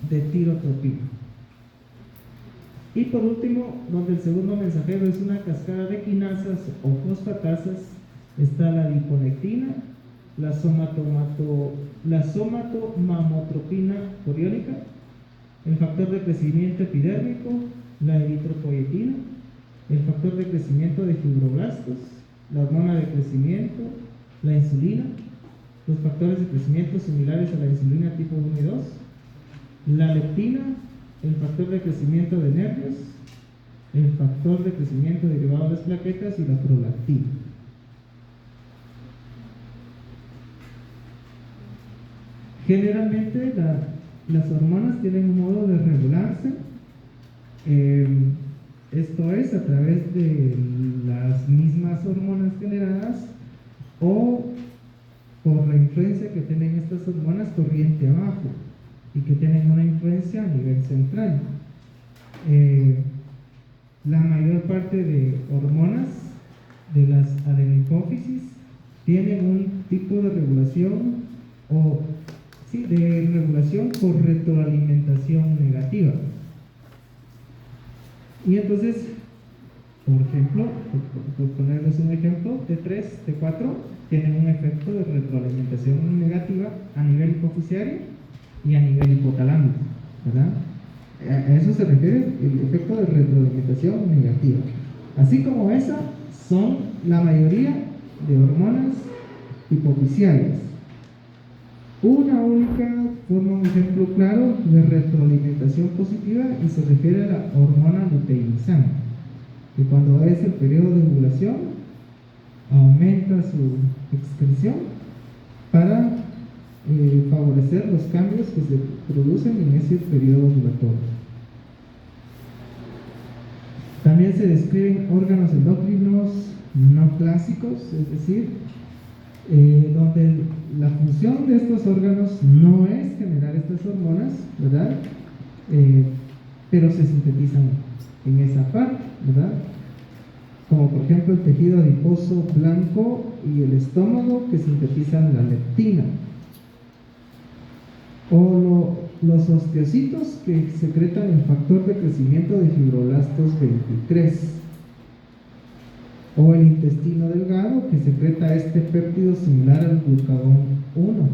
de tirotropina. Y por último, donde el segundo mensajero es una cascada de quinasas o fosfatasas, está la adiponectina, la somatomamotropina coriónica, el factor de crecimiento epidérmico, la eritropoyetina, el factor de crecimiento de fibroblastos, la hormona de crecimiento, la insulina, los factores de crecimiento similares a la insulina tipo 1 y 2, la leptina, el factor de crecimiento de nervios, el factor de crecimiento derivado de las plaquetas y la prolactina. Generalmente las hormonas tienen un modo de regularse, esto es a través de las mismas hormonas generadas o por la influencia que tienen estas hormonas corriente abajo y que tienen una influencia a nivel central. La mayor parte de hormonas de las adenopófisis tienen un tipo de regulación de regulación por retroalimentación negativa. Y entonces, por ejemplo, por ponerles un ejemplo, T3, T4 tienen un efecto de retroalimentación negativa a nivel hipofisiario y a nivel hipotalámico, ¿verdad? A eso se refiere el efecto de retroalimentación negativa. Así como esa, son la mayoría de hormonas hipofisiales. Una única forma, un ejemplo claro de retroalimentación positiva y se refiere a la hormona luteinizante, que cuando es el periodo de ovulación aumenta su excreción para favorecer los cambios que se producen en ese periodo ovulatorio. También se describen órganos endocrinos no clásicos, es decir, donde la función de estos órganos no es generar estas hormonas, ¿verdad? Pero se sintetizan en esa parte, ¿verdad? Como por ejemplo el tejido adiposo blanco y el estómago que sintetizan la leptina, o los osteocitos que secretan el factor de crecimiento de fibroblastos 23, o el intestino delgado que secreta este péptido similar al glucagón 1,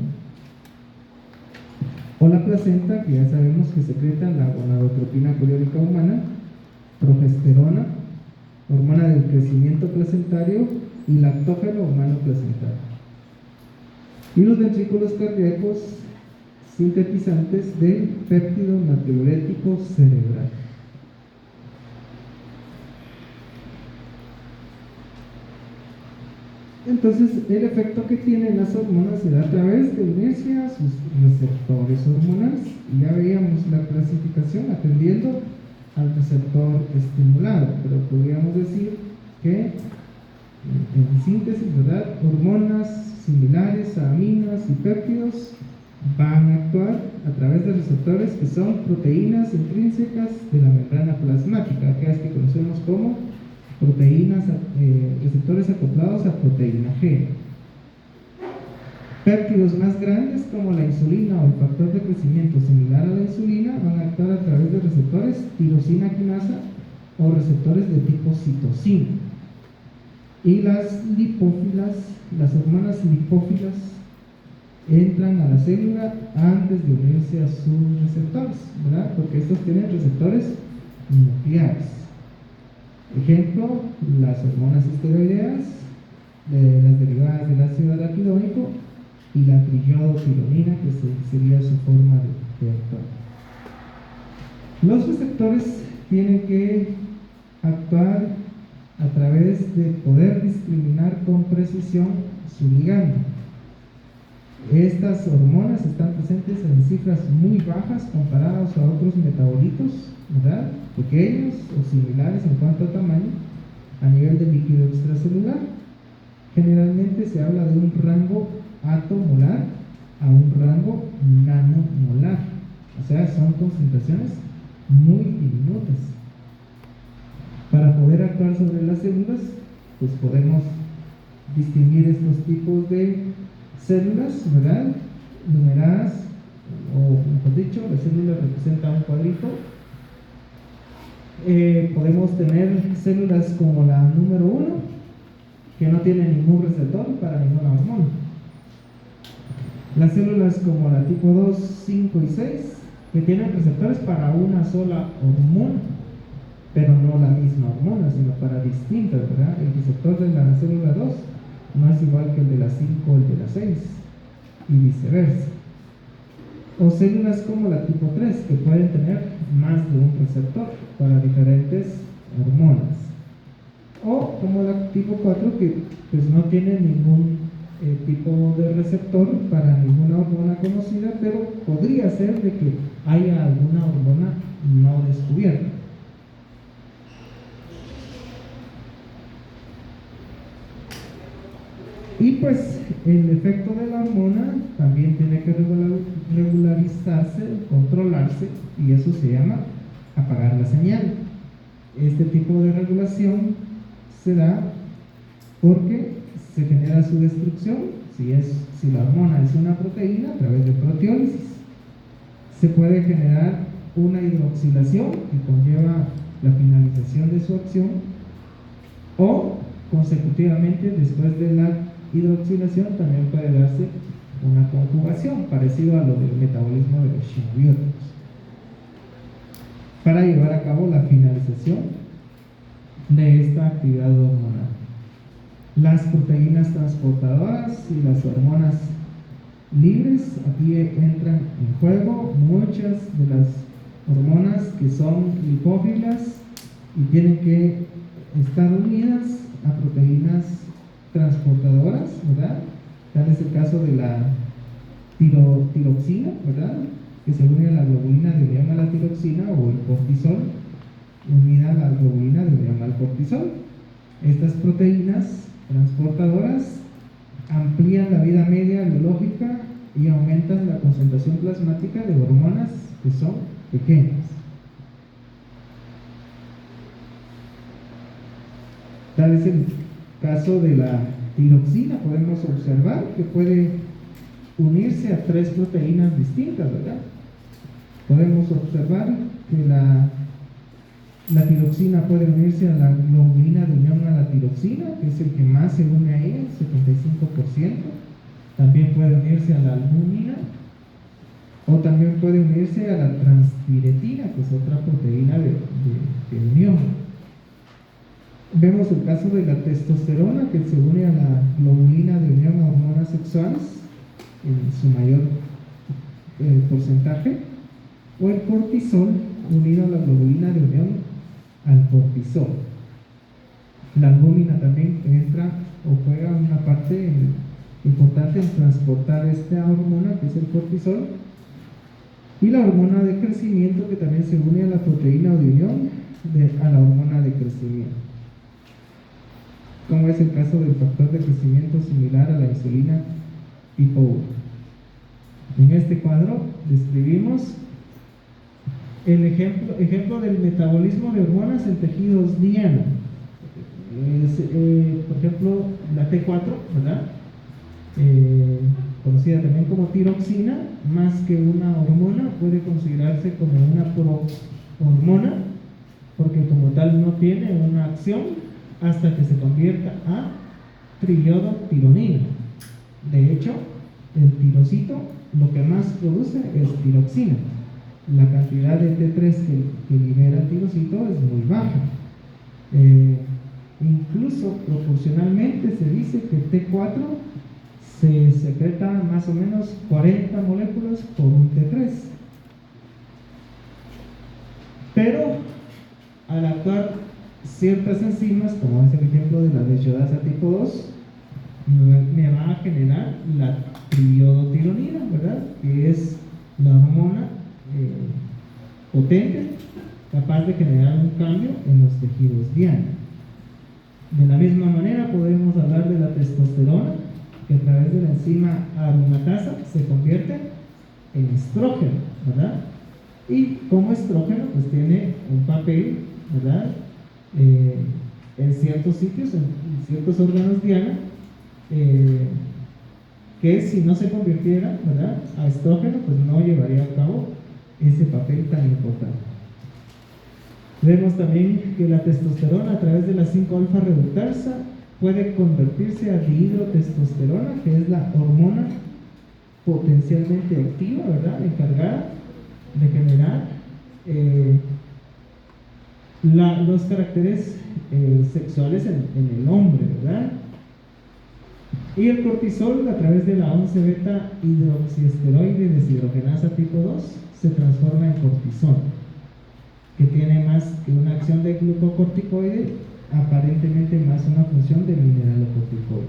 o la placenta que ya sabemos que secreta la gonadotropina coriónica humana, progesterona, hormona del crecimiento placentario y lactógeno humano placentario, y los ventrículos cardíacos sintetizantes del péptido natriurético cerebral. Entonces, el efecto que tienen las hormonas se da a través de unirse a sus receptores hormonales. Y ya veíamos la clasificación atendiendo al receptor estimulado, pero podríamos decir que, en síntesis, ¿verdad?, hormonas similares a aminas y péptidos van a actuar a través de receptores que son proteínas intrínsecas de la membrana plasmática, aquellas que conocemos como proteínas, receptores acoplados a proteína G. Péptidos más grandes como la insulina o el factor de crecimiento similar a la insulina van a actuar a través de receptores tirosina quinasa o receptores de tipo citosina. Y las lipófilas, las hormonas lipófilas, entran a la célula antes de unirse a sus receptores, ¿verdad? Porque estos tienen receptores nucleares. Ejemplo, las hormonas esteroideas, las derivadas del ácido araquidónico y la triyodopyronina, que sería su forma de actuar. Los receptores tienen que actuar a través de poder discriminar con precisión su ligando. Estas hormonas están presentes en cifras muy bajas comparadas a otros metabolitos, ¿verdad?, pequeños o similares en cuanto a tamaño, a nivel de líquido extracelular. Generalmente se habla de un rango atomolar a un rango nanomolar, o sea, son concentraciones muy diminutas. Para poder actuar sobre las células, pues podemos distinguir estos tipos de células, ¿verdad?, numeradas o mejor dicho, la célula representa un cuadrito. Podemos tener células como la número 1, que no tiene ningún receptor para ninguna hormona. Las células como la tipo 2, 5 y 6, que tienen receptores para una sola hormona, pero no la misma hormona, sino para distintas, ¿verdad? El receptor de la célula 2 no es igual que el de la 5 o el de la 6, y viceversa. O células como la tipo 3, que pueden tener más de un receptor para diferentes hormonas. O como la tipo 4, que pues no tiene ningún tipo de receptor para ninguna hormona conocida, pero podría ser de que haya alguna hormona no descubierta. Y pues el efecto de la hormona también tiene que regularizarse, controlarse, y eso se llama apagar la señal. Este tipo de regulación se da porque se genera su destrucción, si la hormona es una proteína, a través de proteólisis. Se puede generar una hidroxilación que conlleva la finalización de su acción, o consecutivamente después de la hidroxilación también puede darse una conjugación, parecido a lo del metabolismo de los xenobióticos, para llevar a cabo la finalización de esta actividad hormonal. Las proteínas transportadoras y las hormonas libres, aquí entran en juego muchas de las hormonas que son lipófilas y tienen que estar unidas a proteínas transportadoras, ¿verdad? Tal es el caso de la tiroxina, ¿verdad? Que se une a la globulina de unión a la tiroxina, o el cortisol unida a la globulina de unión al cortisol. Estas proteínas transportadoras amplían la vida media biológica y aumentan la concentración plasmática de hormonas que son pequeñas. Tal es el caso de la tiroxina. Podemos observar que puede unirse a 3 proteínas distintas, ¿verdad? Podemos observar que la tiroxina puede unirse a la globulina de unión a la tiroxina, que es el que más se une a ella, el 75%. También puede unirse a la albúmina, o también puede unirse a la transtiretina, que es otra proteína de unión. Vemos el caso de la testosterona, que se une a la globulina de unión a hormonas sexuales en su mayor porcentaje, o el cortisol unido a la globulina de unión al cortisol. La albúmina también entra o juega una parte importante en transportar esta hormona, que es el cortisol, y la hormona de crecimiento, que también se une a la proteína de unión a la hormona de crecimiento, como es el caso del factor de crecimiento similar a la insulina tipo 1. En este cuadro describimos el ejemplo del metabolismo de hormonas en tejidos diana. Por ejemplo, la T4, ¿verdad? Conocida también como tiroxina, más que una hormona, puede considerarse como una prohormona, porque como tal no tiene una acción hasta que se convierta a triiodotironina. De hecho, el tirosito lo que más produce es tiroxina. La cantidad de T3 que libera el tirosito es muy baja. Incluso proporcionalmente se dice que T4 se secreta más o menos 40 moléculas por un T3. Pero al actuar ciertas enzimas, como es el ejemplo de la deshidrasa tipo 2, me va a generar la triiodotironina, ¿verdad? Que es la hormona potente, capaz de generar un cambio en los tejidos diana. De la misma manera podemos hablar de la testosterona, que a través de la enzima aromatasa se convierte en estrógeno, ¿verdad? Y como estrógeno pues tiene un papel, ¿verdad? En ciertos sitios, en ciertos órganos diana, que si no se convirtiera, ¿verdad?, a estrógeno, pues no llevaría a cabo ese papel tan importante. Vemos también que la testosterona a través de la 5-alfa reductasa puede convertirse a dihidrotestosterona, que es la hormona potencialmente activa, ¿verdad?, encargada de generar los caracteres sexuales en el hombre, ¿verdad? Y el cortisol, a través de la 11-beta hidroxiesteroide deshidrogenasa tipo 2, se transforma en cortisol, que tiene más que una acción de glucocorticoide, aparentemente más una función de mineralocorticoide.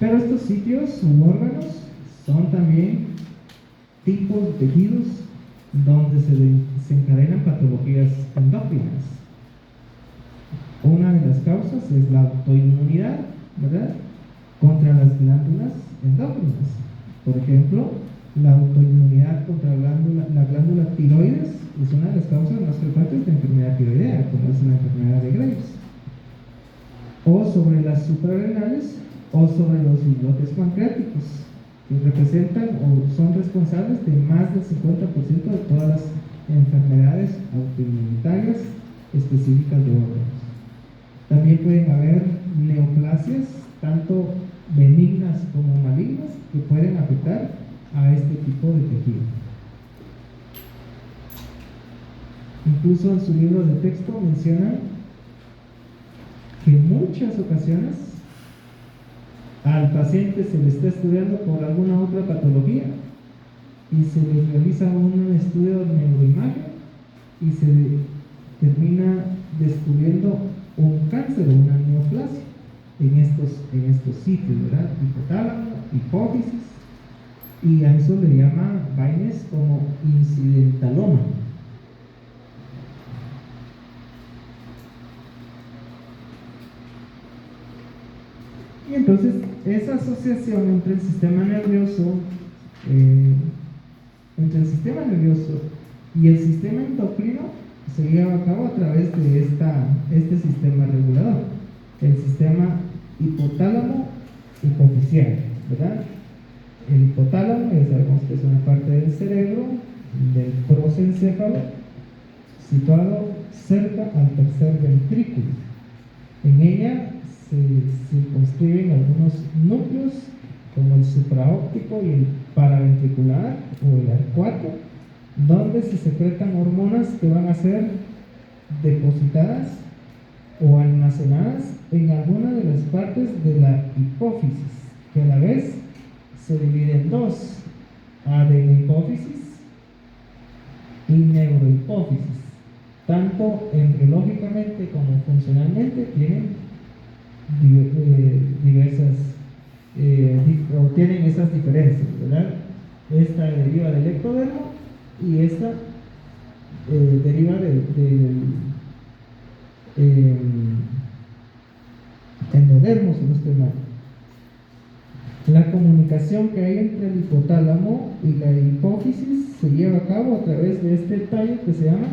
Pero estos sitios u órganos son también tipos de tejidos donde se encadenan patologías endócrinas. Una de las causas es la autoinmunidad, ¿verdad?, contra las glándulas endócrinas. Por ejemplo, la autoinmunidad contra la glándula tiroides es una de las causas más frecuentes de enfermedad tiroidea, como es la enfermedad de Graves. O sobre las suprarrenales o sobre los islotes pancreáticos, que representan o son responsables de más del 50% de todas las enfermedades autoinmunitarias específicas de órganos. También pueden haber neoplasias, tanto benignas como malignas, que pueden afectar a este tipo de tejido. Incluso en su libro de texto menciona que en muchas ocasiones al paciente se le está estudiando por alguna otra patología y se le realiza un estudio de neuroimagen y se termina descubriendo un cáncer o una neoplasia en estos sitios, ¿verdad?, hipotálamo, hipófisis, y a eso le llama Baines como incidentaloma. Y entonces esa asociación entre el sistema nervioso y el sistema endocrino se lleva a cabo a través de este sistema regulador, el sistema hipotálamo hipofisial, ¿verdad? El hipotálamo, ya sabemos que es una parte del cerebro, del prosencéfalo, situado cerca al tercer ventrículo. En ella se circunscriben algunos núcleos, como el supraóptico y el paraventricular o el arcuato, donde se secretan hormonas que van a ser depositadas o almacenadas en alguna de las partes de la hipófisis, que a la vez se divide en dos: adenohipófisis y neurohipófisis. Tanto embriológicamente como funcionalmente tienen tienen esas diferencias, ¿verdad? Esta deriva del ectodermo y esta deriva del endodermo, si no estoy mal. La comunicación que hay entre el hipotálamo y la hipófisis se lleva a cabo a través de este tallo que se llama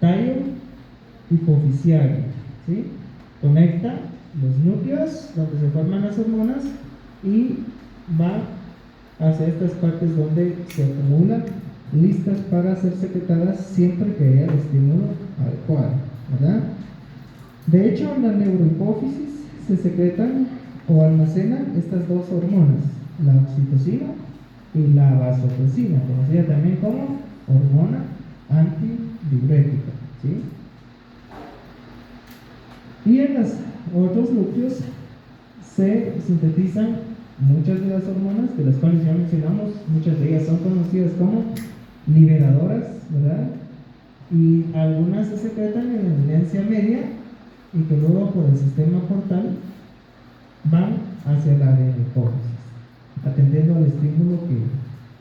tallo hipofisiario, ¿sí? Conecta los núcleos donde se forman las hormonas y va hacia estas partes donde se acumulan, listas para ser secretadas siempre que haya el estímulo adecuado, ¿verdad? De hecho, en la neurohipófisis se secretan o almacenan estas dos hormonas, la oxitocina y la vasopresina, conocida también como hormona antidiurética, ¿sí? Y en los otros núcleos se sintetizan muchas de las hormonas, de las cuales ya mencionamos, muchas de ellas son conocidas como liberadoras, ¿verdad? Y algunas se secretan en la eminencia media y que luego por el sistema portal van hacia la adenohipófisis, atendiendo al estímulo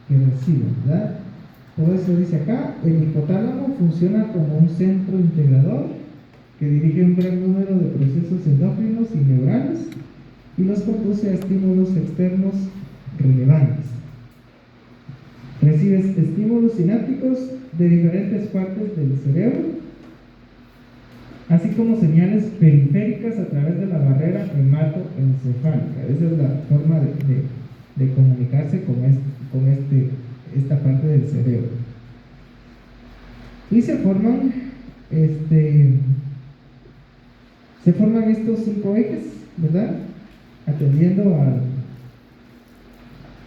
que reciben, ¿verdad? Por eso dice acá, el hipotálamo funciona como un centro integrador que dirige un gran número de procesos endócrinos y neurales y los conduce a estímulos externos relevantes. Recibes estímulos sinápticos de diferentes partes del cerebro así como señales periféricas a través de la barrera hematoencefálica. Esa es la forma de comunicarse con esta parte del cerebro. Y se forman estos 5 ejes, ¿verdad? Atendiendo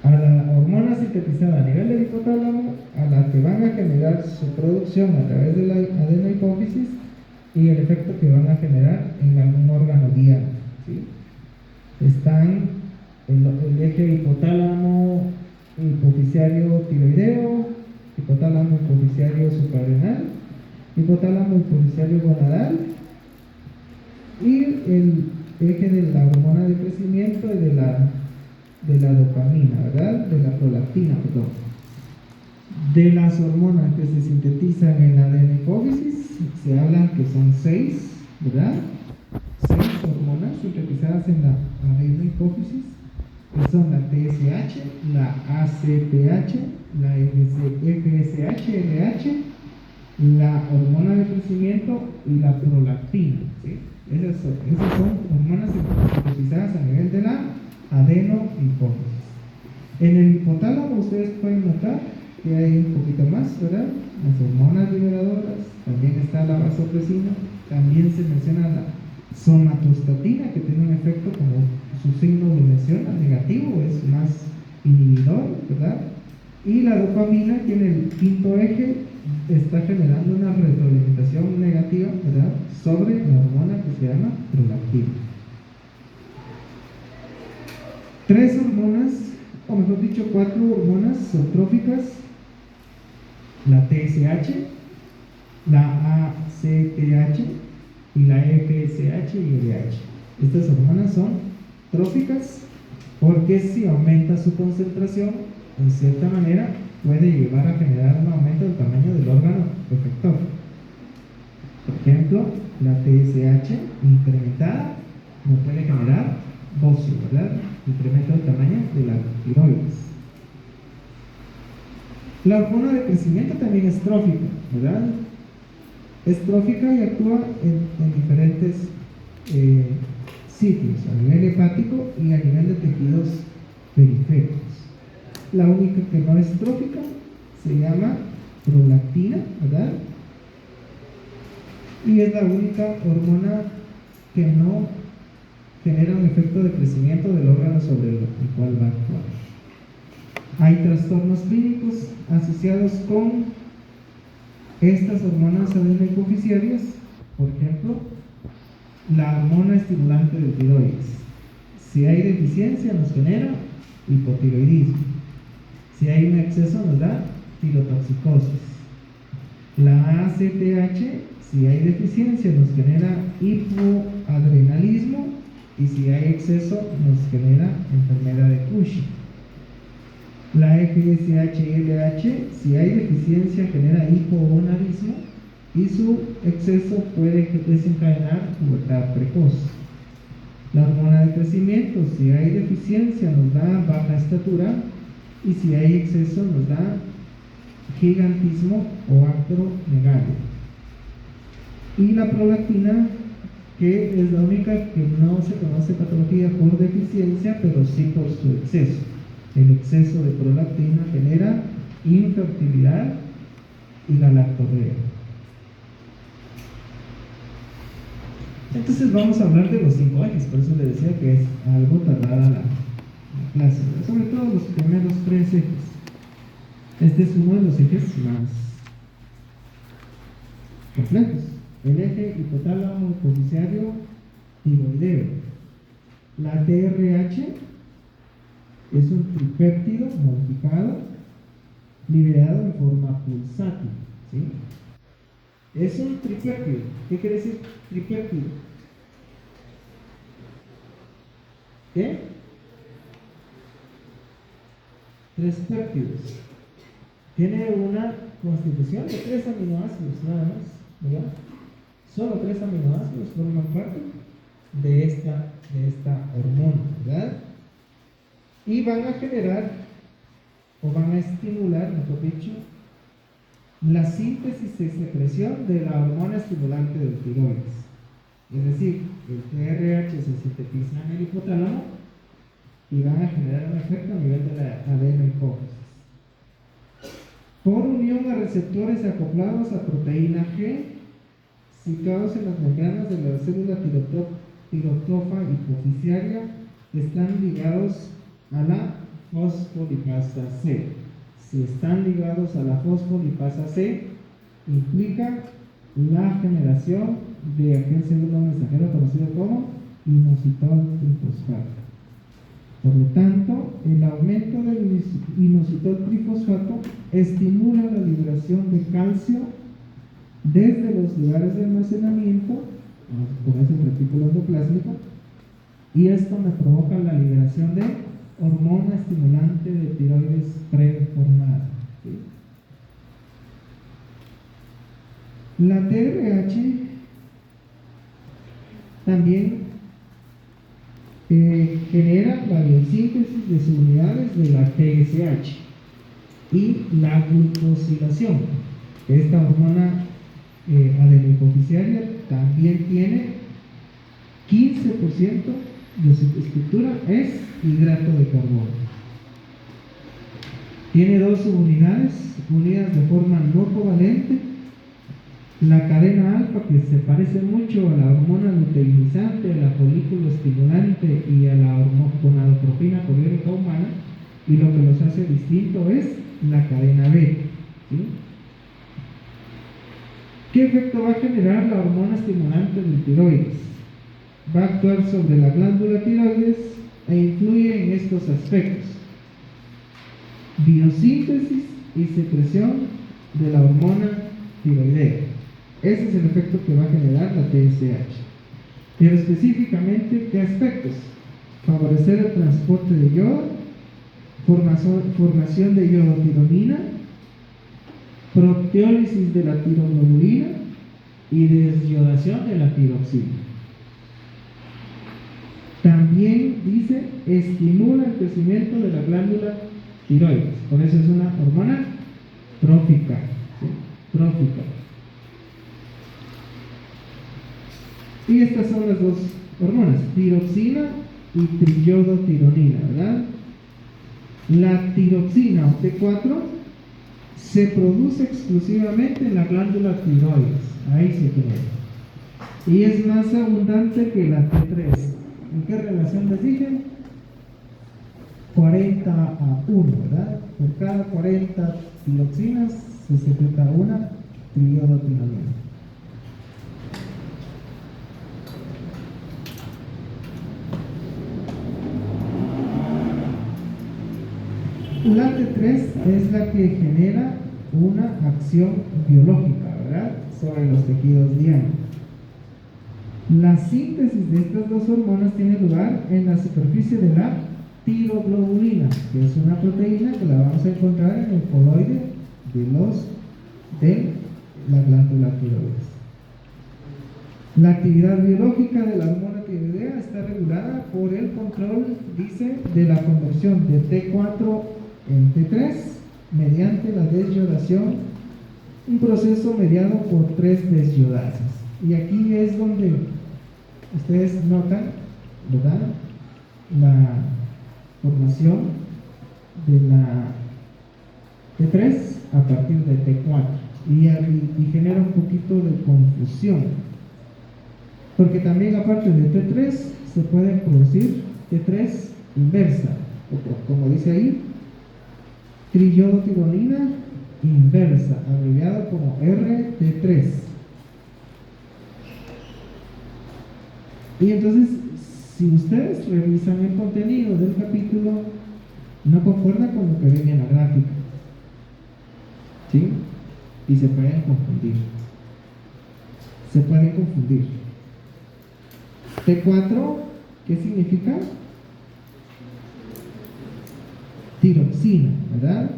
a la hormona sintetizada a nivel del hipotálamo, a la que van a generar su producción a través de la adenohipófisis y el efecto que van a generar en algún órgano diana, ¿sí? Están el eje hipotálamo hipoficiario tiroideo, hipotálamo hipoficiario suprarrenal, hipotálamo hipoficiario gonadal y el eje de la hormona de crecimiento y de la dopamina, ¿verdad? De la prolactina, perdón. De las hormonas que se sintetizan en la adenohipófisis, se hablan que son 6, ¿verdad? 6 hormonas sintetizadas en la adenohipófisis, que son la TSH, la ACTH, la FSH, LH, la hormona de crecimiento y la prolactina, ¿sí? Esas son hormonas sintetizadas a nivel de la adenohipófisis. En el hipotálamo ustedes pueden notar que hay un poquito más, ¿verdad? Las hormonas liberadoras, también está la vasopresina, también se menciona la somatostatina, que tiene un efecto, como su signo lo menciona, negativo, es más inhibidor, ¿verdad? Y la dopamina tiene el quinto eje, está generando una retroalimentación negativa, ¿verdad?, sobre la hormona que se llama prolactina. 3 hormonas, o mejor dicho, 4 hormonas son tróficas: la TSH, la ACTH y la FSH y LH. Estas hormonas son tróficas porque si aumenta su concentración, en cierta manera puede llevar a generar un aumento del tamaño del órgano efector. Por ejemplo, la TSH incrementada no puede generar bocio, ¿verdad? Incremento del tamaño de la tiroides. La hormona de crecimiento también es trófica, ¿verdad? Es trófica y actúa en diferentes sitios, a nivel hepático y a nivel de tejidos periféricos. La única que no es trófica se llama prolactina, ¿verdad? Y es la única hormona que no genera un efecto de crecimiento del órgano sobre el cual va a actuar. Hay trastornos clínicos asociados con estas hormonas adenohipofisiarias, por ejemplo, la hormona estimulante del tiroides. Si hay deficiencia, nos genera hipotiroidismo. Si hay un exceso, nos da tirotoxicosis. La ACTH, si hay deficiencia, nos genera hipoadrenalismo, y si hay exceso, nos genera enfermedad de Cushing. La FSH y LH, si hay deficiencia, genera hipogonadismo, y su exceso puede desencadenar pubertad precoz. La hormona de crecimiento, si hay deficiencia, nos da baja estatura, y si hay exceso, nos da gigantismo o acromegalia. Y la prolactina, que es la única que no se conoce patología por deficiencia, pero sí por su exceso. El exceso de prolactina genera infertilidad y galactorrea. Entonces vamos a hablar de los 5 ejes, por eso les decía que es algo tardada la clase, sobre todo los primeros 3 ejes. Este es uno de los ejes más complejos. El eje hipotálamo hipoficiario tiroideo. La TRH es un tripéptido modificado liberado en forma pulsátil, ¿sí? Es un tripéptido. ¿Qué quiere decir tripéptido? ¿Qué? 3 péptidos. Tiene una constitución de 3 aminoácidos nada más, ¿verdad? Solo 3 aminoácidos forman parte de esta hormona, ¿verdad? Y van a generar, o van a estimular, mejor dicho, la síntesis y secreción de la hormona estimulante del tiroides. Es decir, el TRH se sintetiza en el hipotálamo y van a generar un efecto a nivel de la adenohipófisis. Por unión a receptores acoplados a proteína G, situados en las membranas de la célula tirotrofa hipofisiaria, están ligados a la fosfolipasa C. Si están ligados a la fosfolipasa C, implica la generación de aquel segundo mensajero conocido como inositol trifosfato. Por lo tanto, el aumento del inositol trifosfato estimula la liberación de calcio desde los lugares de almacenamiento, como es el retículo endoplásmico, y esto me provoca la liberación de hormona estimulante de tiroides preformada. ¿Sí? La TRH también genera la biosíntesis de subunidades de la TSH y la glucosilación. Esta hormona adenohipofisiaria también tiene 15% de su estructura es hidrato de carbono. Tiene dos subunidades unidas de forma no covalente. La cadena alfa, que se parece mucho a la hormona luteinizante, a la folículo estimulante y a la gonadotropina coliérica humana, y lo que los hace distinto es la cadena B. ¿Sí? ¿Qué efecto va a generar la hormona estimulante del tiroides? Va a actuar sobre la glándula tiroides e influye en estos aspectos: biosíntesis y secreción de la hormona tiroidea. Ese es el efecto que va a generar la TSH. Pero específicamente, ¿qué aspectos? Favorecer el transporte de yodo, formación de iodotironina, proteólisis de la tiroglobulina y desyodación de la tiroxina. También dice, estimula el crecimiento de la glándula tiroides. Por eso es una hormona trófica. ¿Sí? Trófica. Y estas son las dos hormonas, tiroxina y triiodotironina, ¿verdad? La tiroxina o T4 se produce exclusivamente en la glándula tiroides, ahí se genera. Y es más abundante que la T3. ¿En qué relación les dije? 40:1, ¿verdad? Por cada 40 tiroxinas se secreta una triiodotironina. La T3 es la que genera una acción biológica, ¿verdad?, sobre los tejidos dianos. La síntesis de estas dos hormonas tiene lugar en la superficie de la tiroglobulina, que es una proteína que la vamos a encontrar en el coloide de la glándula tiroides. La actividad biológica de la hormona tiroidea está regulada por el control, dice, de la conversión de T4 en T3 mediante la desyodación, un proceso mediado por 3 desyodasas. Y aquí es donde ustedes notan, ¿verdad?, la formación de la T3 a partir de T4 y genera un poquito de confusión, porque también aparte de T3 se puede producir T3 inversa, o como dice ahí, triiodotironina inversa, abreviado como RT3. Y entonces, si ustedes revisan el contenido del capítulo, no concuerda con lo que ven en la gráfica, ¿sí? Y se pueden confundir. T4, ¿qué significa? Tiroxina, ¿verdad?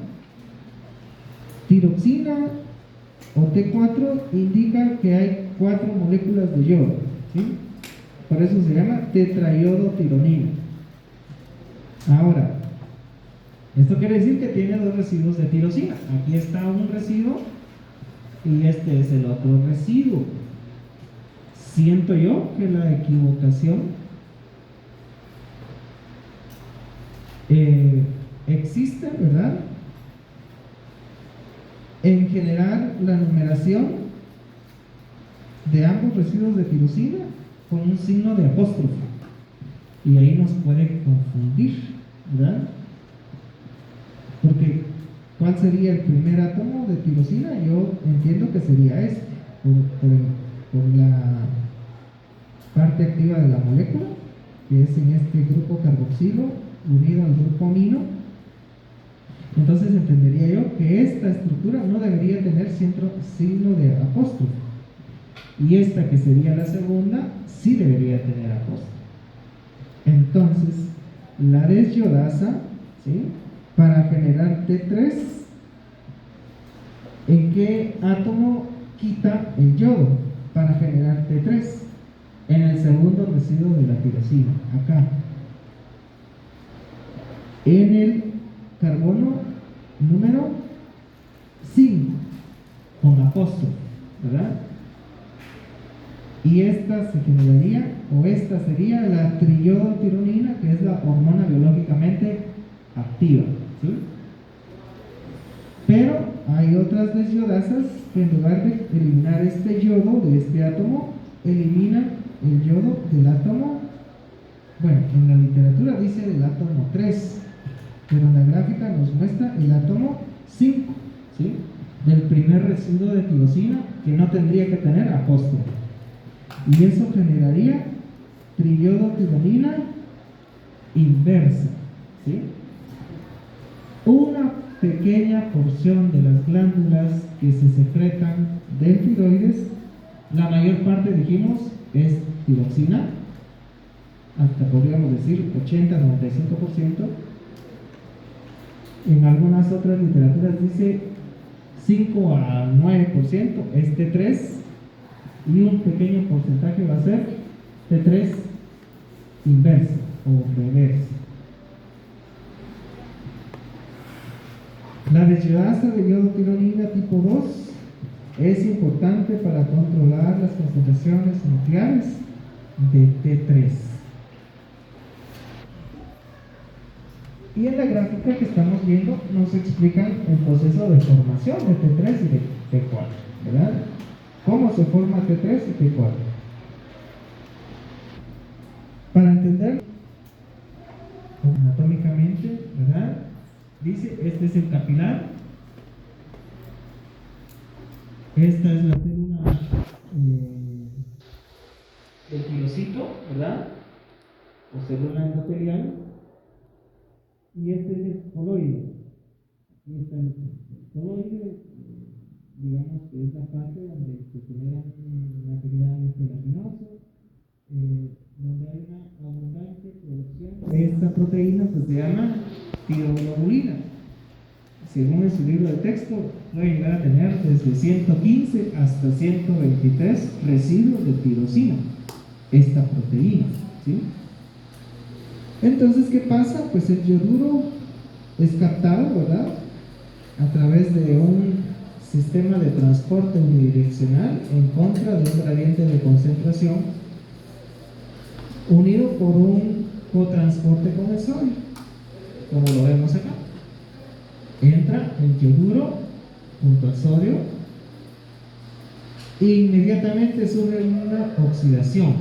Tiroxina o T4 indica que hay 4 moléculas de yodo, ¿sí? Por eso se llama tetraiodotironina. Ahora, esto quiere decir que tiene 2 residuos de tirosina. Aquí está un residuo y este es el otro residuo. siento yo que la equivocación existe, ¿verdad?, en generar la numeración de ambos residuos de tirosina con un signo de apóstrofe, y ahí nos puede confundir, ¿verdad? Porque ¿cuál sería el primer átomo de tirosina? Yo entiendo que sería este, por la parte activa de la molécula, que es en este grupo carboxilo unido al grupo amino. Entonces entendería yo que esta estructura no debería tener signo de apóstrofe, y esta, que sería la segunda, sí debería tener apóstrofe. Entonces la desyodasa, ¿sí?, para generar T3, ¿en qué átomo quita el yodo para generar T3? En el segundo residuo de la tirosina, acá, en el carbono número 5, con apóstrofe, ¿verdad? Y esta se generaría, o esta sería la triiodotironina, que es la hormona biológicamente activa, ¿sí? Pero hay otras desyodasas que, en lugar de eliminar este yodo de este átomo, eliminan el yodo del átomo, bueno, en la literatura dice del átomo 3, pero en la gráfica nos muestra el átomo 5, ¿sí?, del primer residuo de tirosina, que no tendría que tener apóstrofe, y eso generaría triiodotironina inversa, ¿sí? Una pequeña porción de las glándulas que se secretan del tiroides, la mayor parte, dijimos, es tiroxina, hasta podríamos decir 80-95%. En algunas otras literaturas dice 5 a 9% es T3, y un pequeño porcentaje va a ser T3 inversa o reversa. La desyodasa de iodotironina tipo 2 es importante para controlar las concentraciones nucleares de T3. Y en la gráfica que estamos viendo nos explican el proceso de formación de T3 y de T4, ¿verdad? ¿Cómo se forma T3 y T4? Para entender anatómicamente, ¿verdad? Dice, este es el capilar, esta es la célula del pilocito, ¿verdad?, o célula endotelial, y este es el coloide. Aquí está el coloide, digamos que es la parte donde se genera material gelatinoso, donde hay una abundante producción de esta proteína, que se llama tiroglobulina. Según en su libro de texto, puede llegar a tener desde 115 hasta 123 residuos de tirosina, esta proteína, ¿sí? Entonces, ¿qué pasa? Pues el yoduro es captado, ¿verdad?, a través de un sistema de transporte unidireccional en contra de un gradiente de concentración, unido por un cotransporte con el sodio, como lo vemos acá. Entra el yoduro junto al sodio e inmediatamente sufre una oxidación,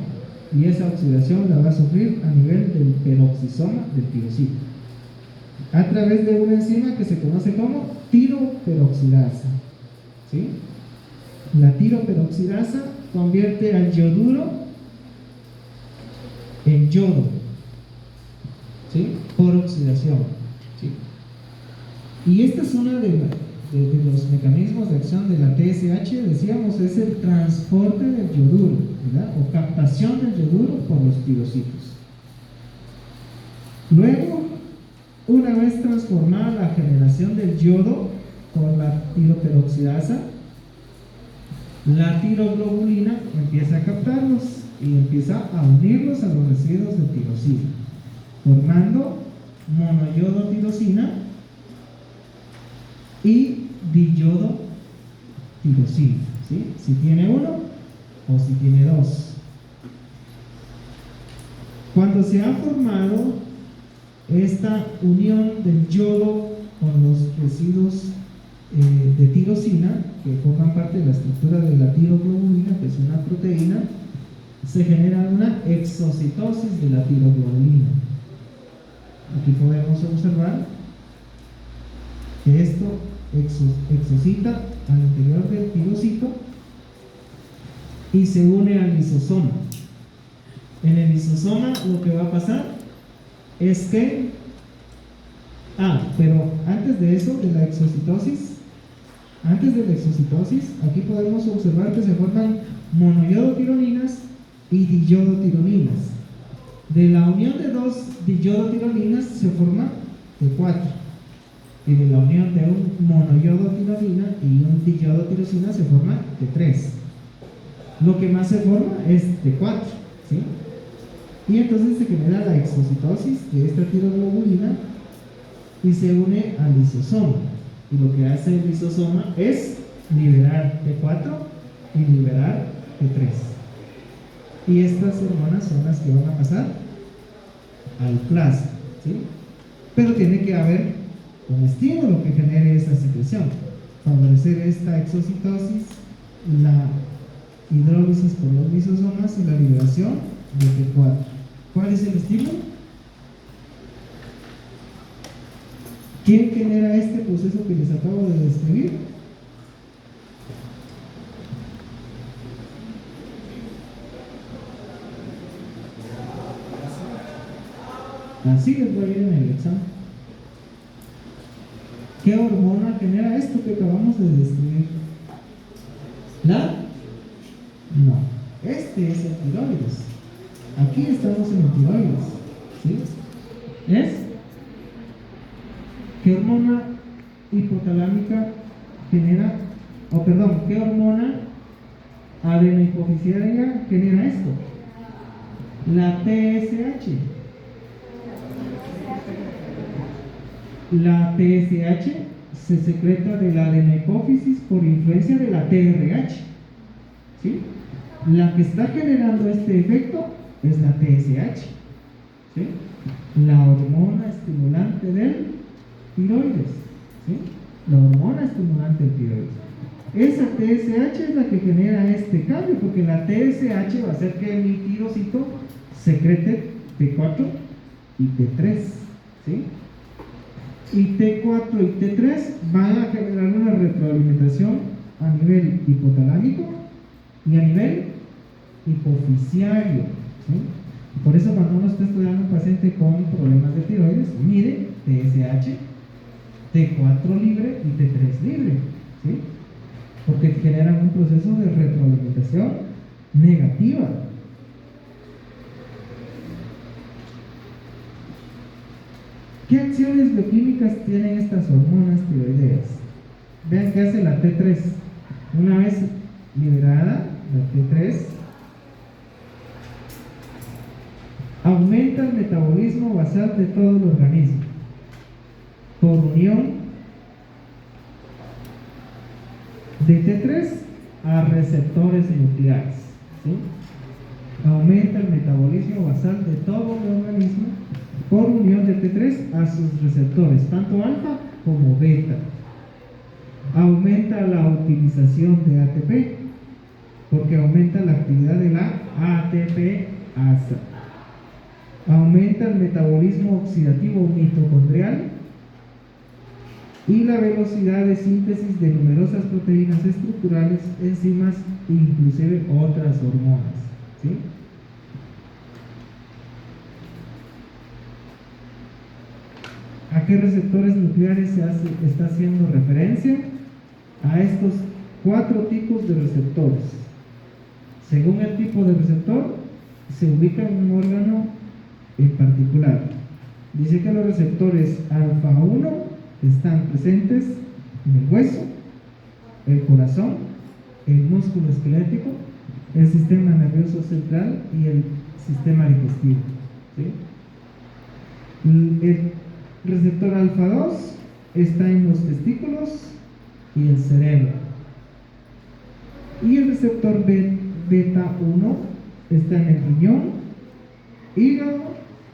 y esa oxidación la va a sufrir a nivel del peroxisoma del tirosina, a través de una enzima que se conoce como tiroperoxidasa, ¿sí? La tiroperoxidasa convierte al yoduro en yodo, ¿sí?, por oxidación, ¿sí? Y esta es una de los mecanismos de acción de la TSH, decíamos, es el transporte del yoduro, ¿verdad?, o captación del yoduro por los tirocitos. Luego, una vez transformada la generación del yodo por la tiroperoxidasa, la tiroglobulina empieza a captarlos y empieza a unirlos a los residuos de tirosina, formando monoyodotirosina y diyodotirosina, ¿sí?, si tiene uno o si tiene dos. Cuando se ha formado esta unión del yodo con los residuos de tirosina, que forman parte de la estructura de la tiroglobulina, que es una proteína, se genera una exocitosis de la tiroglobulina. Aquí podemos observar que esto exocita al interior del tirocito y se une al lisosoma. En el lisosoma lo que va a pasar es que, pero antes de eso, de la exocitosis, aquí podemos observar que se forman monoyodotironinas y diyodotyroninas. De la unión de dos diyodotyroninas se forma T4, y de la unión de un monoyodotironina y un diyodotyrosina se forma T3. Lo que más se forma es T4, ¿sí? Y entonces se genera la exocitosis de esta tiroglobulina y se une al lisosoma. Y lo que hace el lisosoma es liberar T4 y liberar T3. Y estas hormonas son las que van a pasar al plasma, ¿sí? Pero tiene que haber un estímulo que genere esa secreción, favorecer esta exocitosis, la hidrólisis por los lisosomas y la liberación de T4. ¿Cuál es el estímulo? ¿Quién genera este proceso que les acabo de describir? Así les va a ir en el examen. ¿Qué hormona genera esto que acabamos de describir? No. Este es el tiroides. Aquí estamos en el tiroides, ¿sí? ¿Es? ¿Qué hormona hipotalámica genera, qué hormona adenohipoficiaria genera esto? La TSH. La TSH se secreta de la adenohipófisis por influencia de la TRH, ¿sí? La que está generando este efecto es la TSH, ¿sí? La hormona estimulante del tiroides, ¿sí? La hormona estimulante del tiroides. Esa TSH es la que genera este cambio, porque la TSH va a hacer que mi tirocito secrete T4 y T3, ¿sí? Y T4 y T3 van a generar una retroalimentación a nivel hipotalámico y a nivel hipofisiario, ¿sí? Por eso cuando uno está estudiando a un paciente con problemas de tiroides, mide TSH, T4 libre y T3 libre, ¿sí? Porque generan un proceso de retroalimentación negativa. ¿Qué acciones bioquímicas tienen estas hormonas tiroideas? Vean qué hace la T3. Una vez liberada, la T3 aumenta el metabolismo basal de todo el organismo por unión de T3 a receptores nucleares, ¿sí? Aumenta el metabolismo basal de todo el organismo por unión de T3 a sus receptores, tanto alfa como beta. Aumenta la utilización de ATP, porque aumenta la actividad de la ATPasa. Aumenta el metabolismo oxidativo mitocondrial y la velocidad de síntesis de numerosas proteínas estructurales, enzimas e inclusive otras hormonas, ¿sí? ¿A qué receptores nucleares está haciendo referencia? A estos 4 tipos de receptores. Según el tipo de receptor, se ubica en un órgano en particular. Dice que los receptores alfa 1 están presentes en el hueso, el corazón, el músculo esquelético, el sistema nervioso central y el sistema digestivo, ¿sí? El receptor alfa 2 está en los testículos y el cerebro. Y el receptor beta 1 está en el riñón, hígado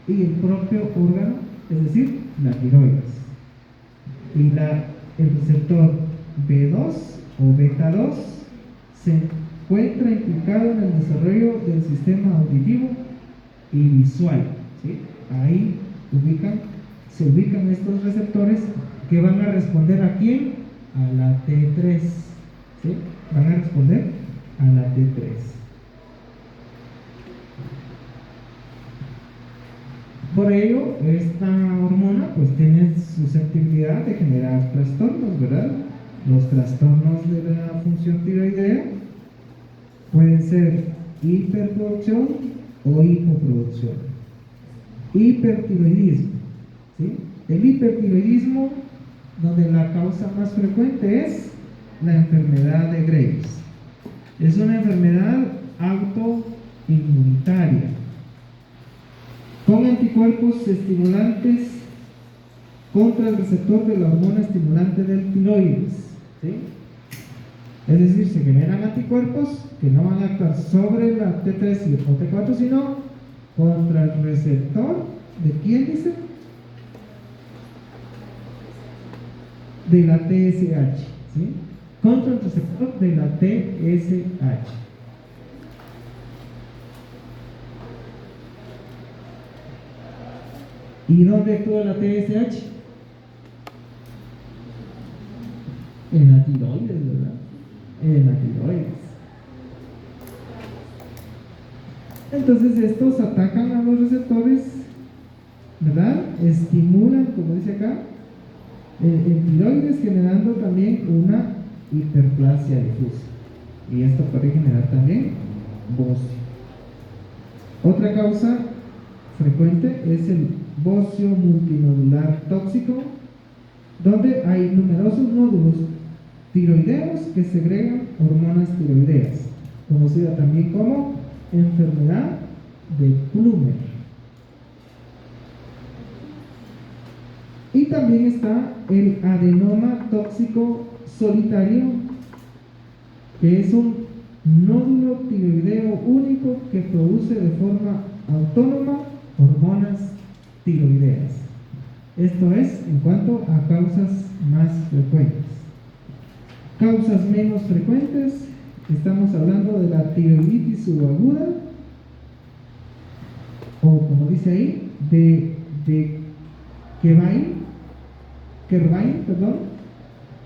y el propio órgano, es decir, la tiroides. Y el receptor B2 o beta 2 se encuentra implicado en el desarrollo del sistema auditivo y visual, ¿sí? Ahí se ubican estos receptores que van a responder ¿a quién? A la T3, ¿sí? Van a responder a la T3. Por ello, esta hormona pues tiene susceptibilidad de generar trastornos, ¿verdad? Los trastornos de la función tiroidea pueden ser hiperproducción o hipoproducción. Hipertiroidismo, ¿sí? El hipertiroidismo, donde la causa más frecuente es la enfermedad de Graves. Es una enfermedad autoinmunitaria con anticuerpos estimulantes contra el receptor de la hormona estimulante del tiroides, ¿sí? Es decir, se generan anticuerpos que no van a actuar sobre la T3 o T4, sino contra el receptor ¿de quién dice? De la TSH, ¿sí? Contra el receptor de la TSH. ¿Y dónde actúa la TSH? En la tiroides, ¿verdad? En la tiroides. Entonces estos atacan a los receptores, ¿verdad? Estimulan, como dice acá, el tiroides, generando también una hiperplasia difusa. Y esto puede generar también bocio. Otra causa frecuente es el bocio multinodular tóxico, donde hay numerosos nódulos tiroideos que segregan hormonas tiroideas, conocida también como enfermedad de Plummer. Y también está el adenoma tóxico solitario, que es un nódulo tiroideo único que produce de forma autónoma hormonas tiroideas. Esto es en cuanto a causas más frecuentes. Causas menos frecuentes, estamos hablando de la tiroiditis subaguda, o como dice ahí, de Kervain,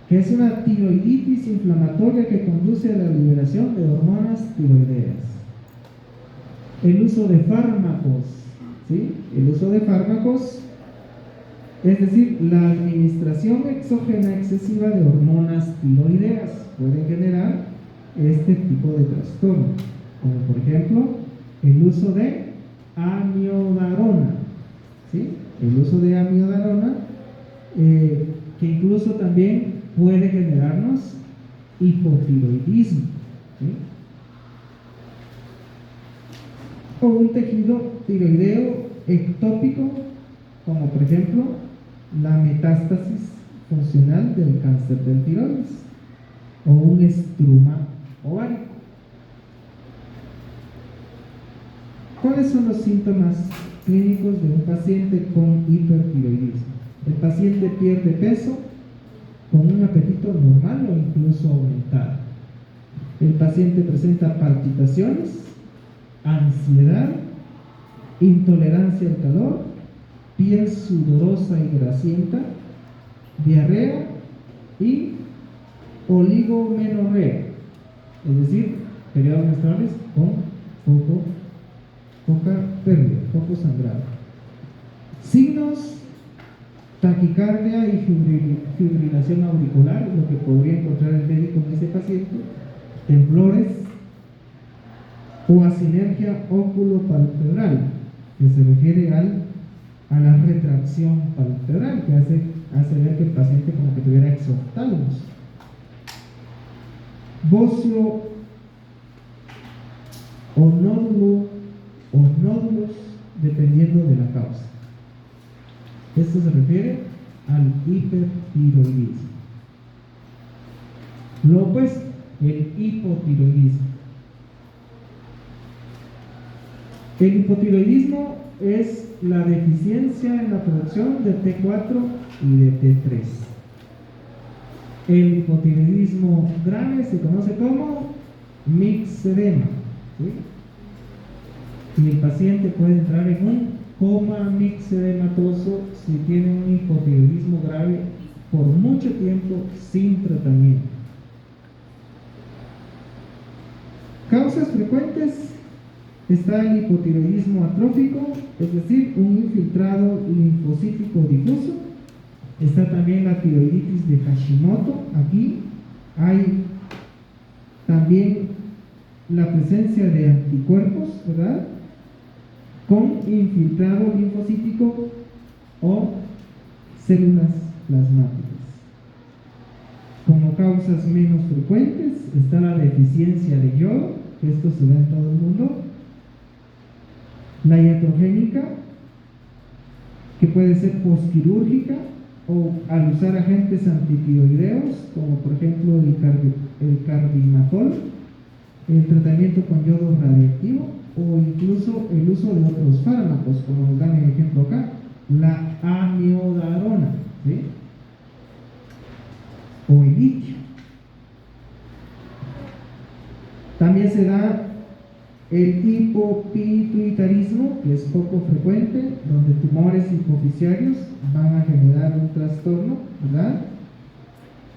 que es una tiroiditis inflamatoria que conduce a la liberación de hormonas tiroideas. El uso de fármacos, ¿sí? El uso de fármacos, es decir, la administración exógena excesiva de hormonas tiroideas puede generar este tipo de trastorno, como por ejemplo el uso de amiodarona, ¿sí? El uso de amiodarona, que incluso también puede generarnos hipotiroidismo, ¿sí? O un tejido tiroideo ectópico, como por ejemplo la metástasis funcional del cáncer del tiroides o un estruma ovárico. ¿Cuáles son los síntomas clínicos de un paciente con hipertiroidismo? El paciente pierde peso con un apetito normal o incluso aumentado. El paciente presenta palpitaciones, ansiedad, intolerancia al calor, piel sudorosa y grasienta, diarrea y oligomenorrea, es decir, periodos menstruales con poca pérdida, poco sangrado. Signos: taquicardia y fibrilación auricular, lo que podría encontrar el médico en ese paciente, temblores o asinergia óculo-palpebral, que se refiere a la retracción palpebral, que hace ver que el paciente como que tuviera exoftálmos. Bocio o nódulos, dependiendo de la causa. Esto se refiere al hipertiroidismo. Lo opuesto, el hipotiroidismo. El hipotiroidismo es la deficiencia en la producción de T4 y de T3. El hipotiroidismo grave se conoce como mixedema, ¿sí? Y el paciente puede entrar en un coma mixedematoso si tiene un hipotiroidismo grave por mucho tiempo sin tratamiento. Causas frecuentes: está el hipotiroidismo atrófico, es decir, un infiltrado linfocítico difuso. Está también la tiroiditis de Hashimoto. Aquí hay también la presencia de anticuerpos, ¿verdad?, con infiltrado linfocítico o células plasmáticas. Como causas menos frecuentes está la deficiencia de yodo, que esto se da en todo el mundo. La iatrogénica, que puede ser posquirúrgica o al usar agentes antitiroideos, como por ejemplo el carbimazol, el tratamiento con yodo radiactivo o incluso el uso de otros fármacos, como nos dan el ejemplo acá, la amiodarona, ¿sí?, o el litio. También se da el hipopituitarismo, que es poco frecuente, donde tumores hipoficiarios van a generar un trastorno, ¿verdad?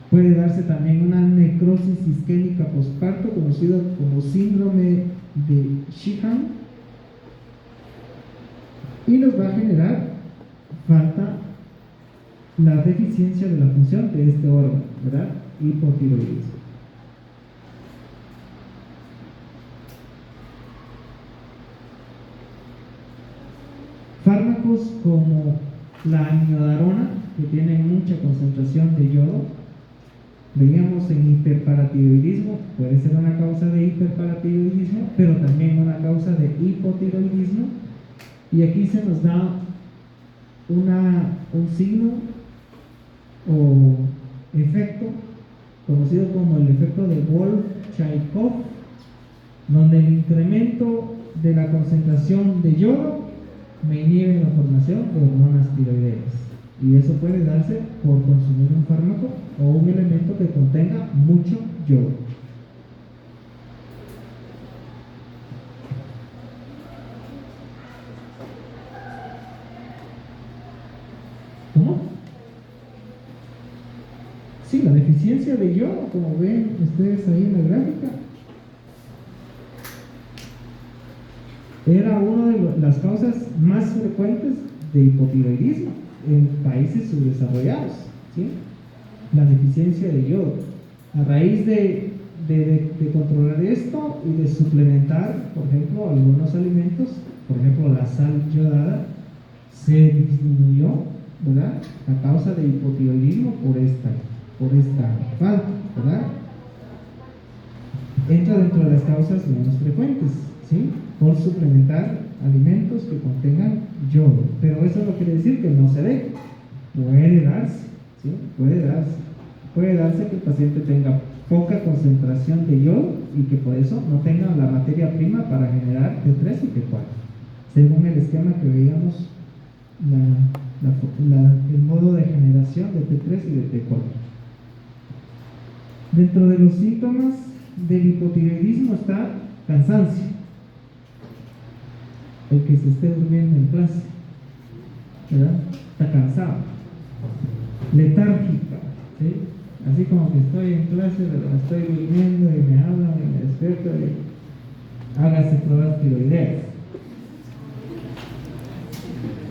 Puede darse también una necrosis isquémica postparto, conocido como síndrome de Sheehan, y nos va a generar falta, la deficiencia de la función de este órgano, ¿verdad? Hipotiroidismo. Fármacos como la amiodarona, que tienen mucha concentración de yodo. Veíamos en hiperparatiroidismo, puede ser una causa de hiperparatiroidismo, pero también una causa de hipotiroidismo. Y aquí se nos da un signo o efecto conocido como el efecto de Wolff-Chaikoff, donde el incremento de la concentración de yodo me inhibe la formación de hormonas tiroideas, y eso puede darse por consumir un fármaco o un elemento que contenga mucho yodo. ¿Cómo? Sí, la deficiencia de yodo, como ven ustedes ahí en la gráfica, era una de las causas más frecuentes de hipotiroidismo en países subdesarrollados, ¿sí? La deficiencia de yodo. A raíz de controlar esto y de suplementar, por ejemplo, algunos alimentos, por ejemplo, la sal yodada, se disminuyó, ¿verdad?, la causa de hipotiroidismo por esta falta, ¿verdad? Entra dentro de las causas menos frecuentes, ¿sí?, por suplementar alimentos que contengan yodo. Pero eso no quiere decir que no se dé. Puede darse, ¿sí? Puede darse que el paciente tenga poca concentración de yodo y que por eso no tenga la materia prima para generar T3 y T4, según el esquema que veíamos, el modo de generación de T3 y de T4. Dentro de los síntomas del hipotiroidismo está cansancio. El que se esté durmiendo en clase, ¿verdad?, está cansado. Letárgica, ¿sí?, así como que estoy en clase, pero me estoy durmiendo y me hablan y me despierto y hágase pruebas tiroideas.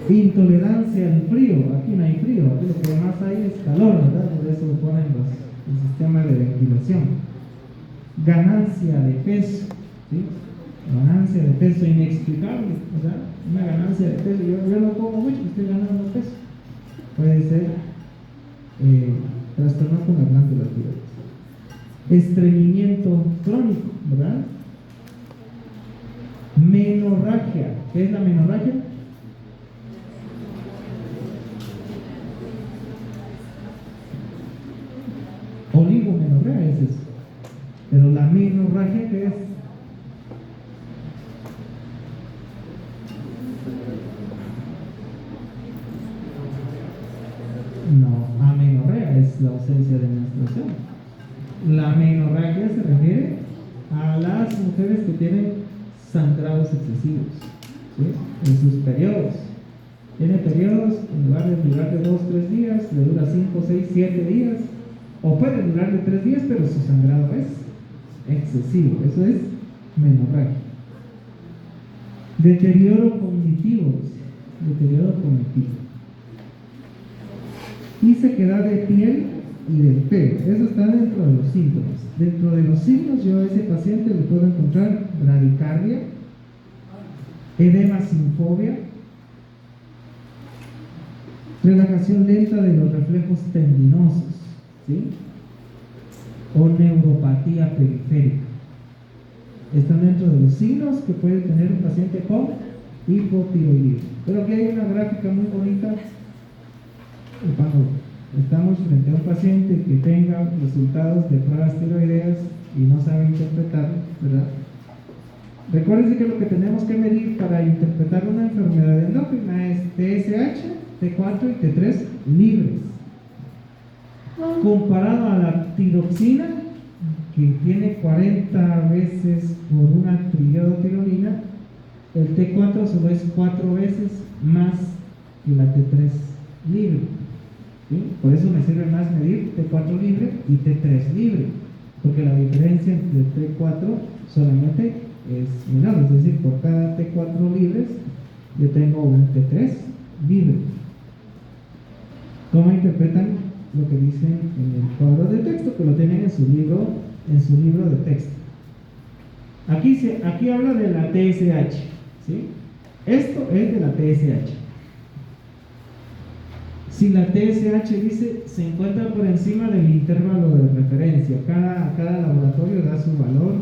Intolerancia al frío, aquí no hay frío, aquí lo que más hay es calor, ¿verdad?, por eso lo ponen el sistema de ventilación. Ganancia de peso, ¿sí?, ganancia de peso inexplicable, ¿verdad?, una ganancia de peso, yo no como mucho, estoy ganando peso. Puede ser trastorno con la glándula tiroides. Estreñimiento crónico, ¿verdad? Menorragia. ¿Qué es la menorragia? Oligomenorrea es eso. Pero la menorragia, ¿qué es? ausencia de menstruación. La menorragia se refiere a las mujeres que tienen sangrados excesivos, ¿sí? En sus periodos. Tiene periodos, en lugar de durar de 2 3 días, le dura 5 6 7 días, o puede durar de 3 días, pero su sangrado es excesivo. Eso es menorragia. Deterioro cognitivo. Deterioro cognitivo. Y sequedad de piel y del pelo. Eso está dentro de los síntomas. Dentro de los signos, yo a ese paciente le puedo encontrar bradicardia, edema sin fobia, relajación lenta de los reflejos tendinosos, ¿sí? O neuropatía periférica. Están dentro de los signos que puede tener un paciente con hipotiroidismo. Pero aquí hay una gráfica muy bonita. Cuando estamos frente a un paciente que tenga resultados de pruebas tiroideas y no sabe interpretarlo, ¿verdad? Recuérdense que lo que tenemos que medir para interpretar una enfermedad endócrina es TSH, T4 y T3 libres. Comparado a la tiroxina, que tiene 40 veces por una triodotironina, el T4 solo es 4 veces más que la T3 libre. ¿Sí? Por eso me sirve más medir T4 libre y T3 libre, porque la diferencia entre T4 solamente es menor, es decir, por cada T4 libres yo tengo un T3 libre. ¿Cómo interpretan lo que dicen en el cuadro de texto? Que lo tienen en su libro de texto. Aquí habla de la TSH, ¿sí? Esto es de la TSH. Si la TSH dice se encuentra por encima del intervalo de referencia, cada laboratorio da su valor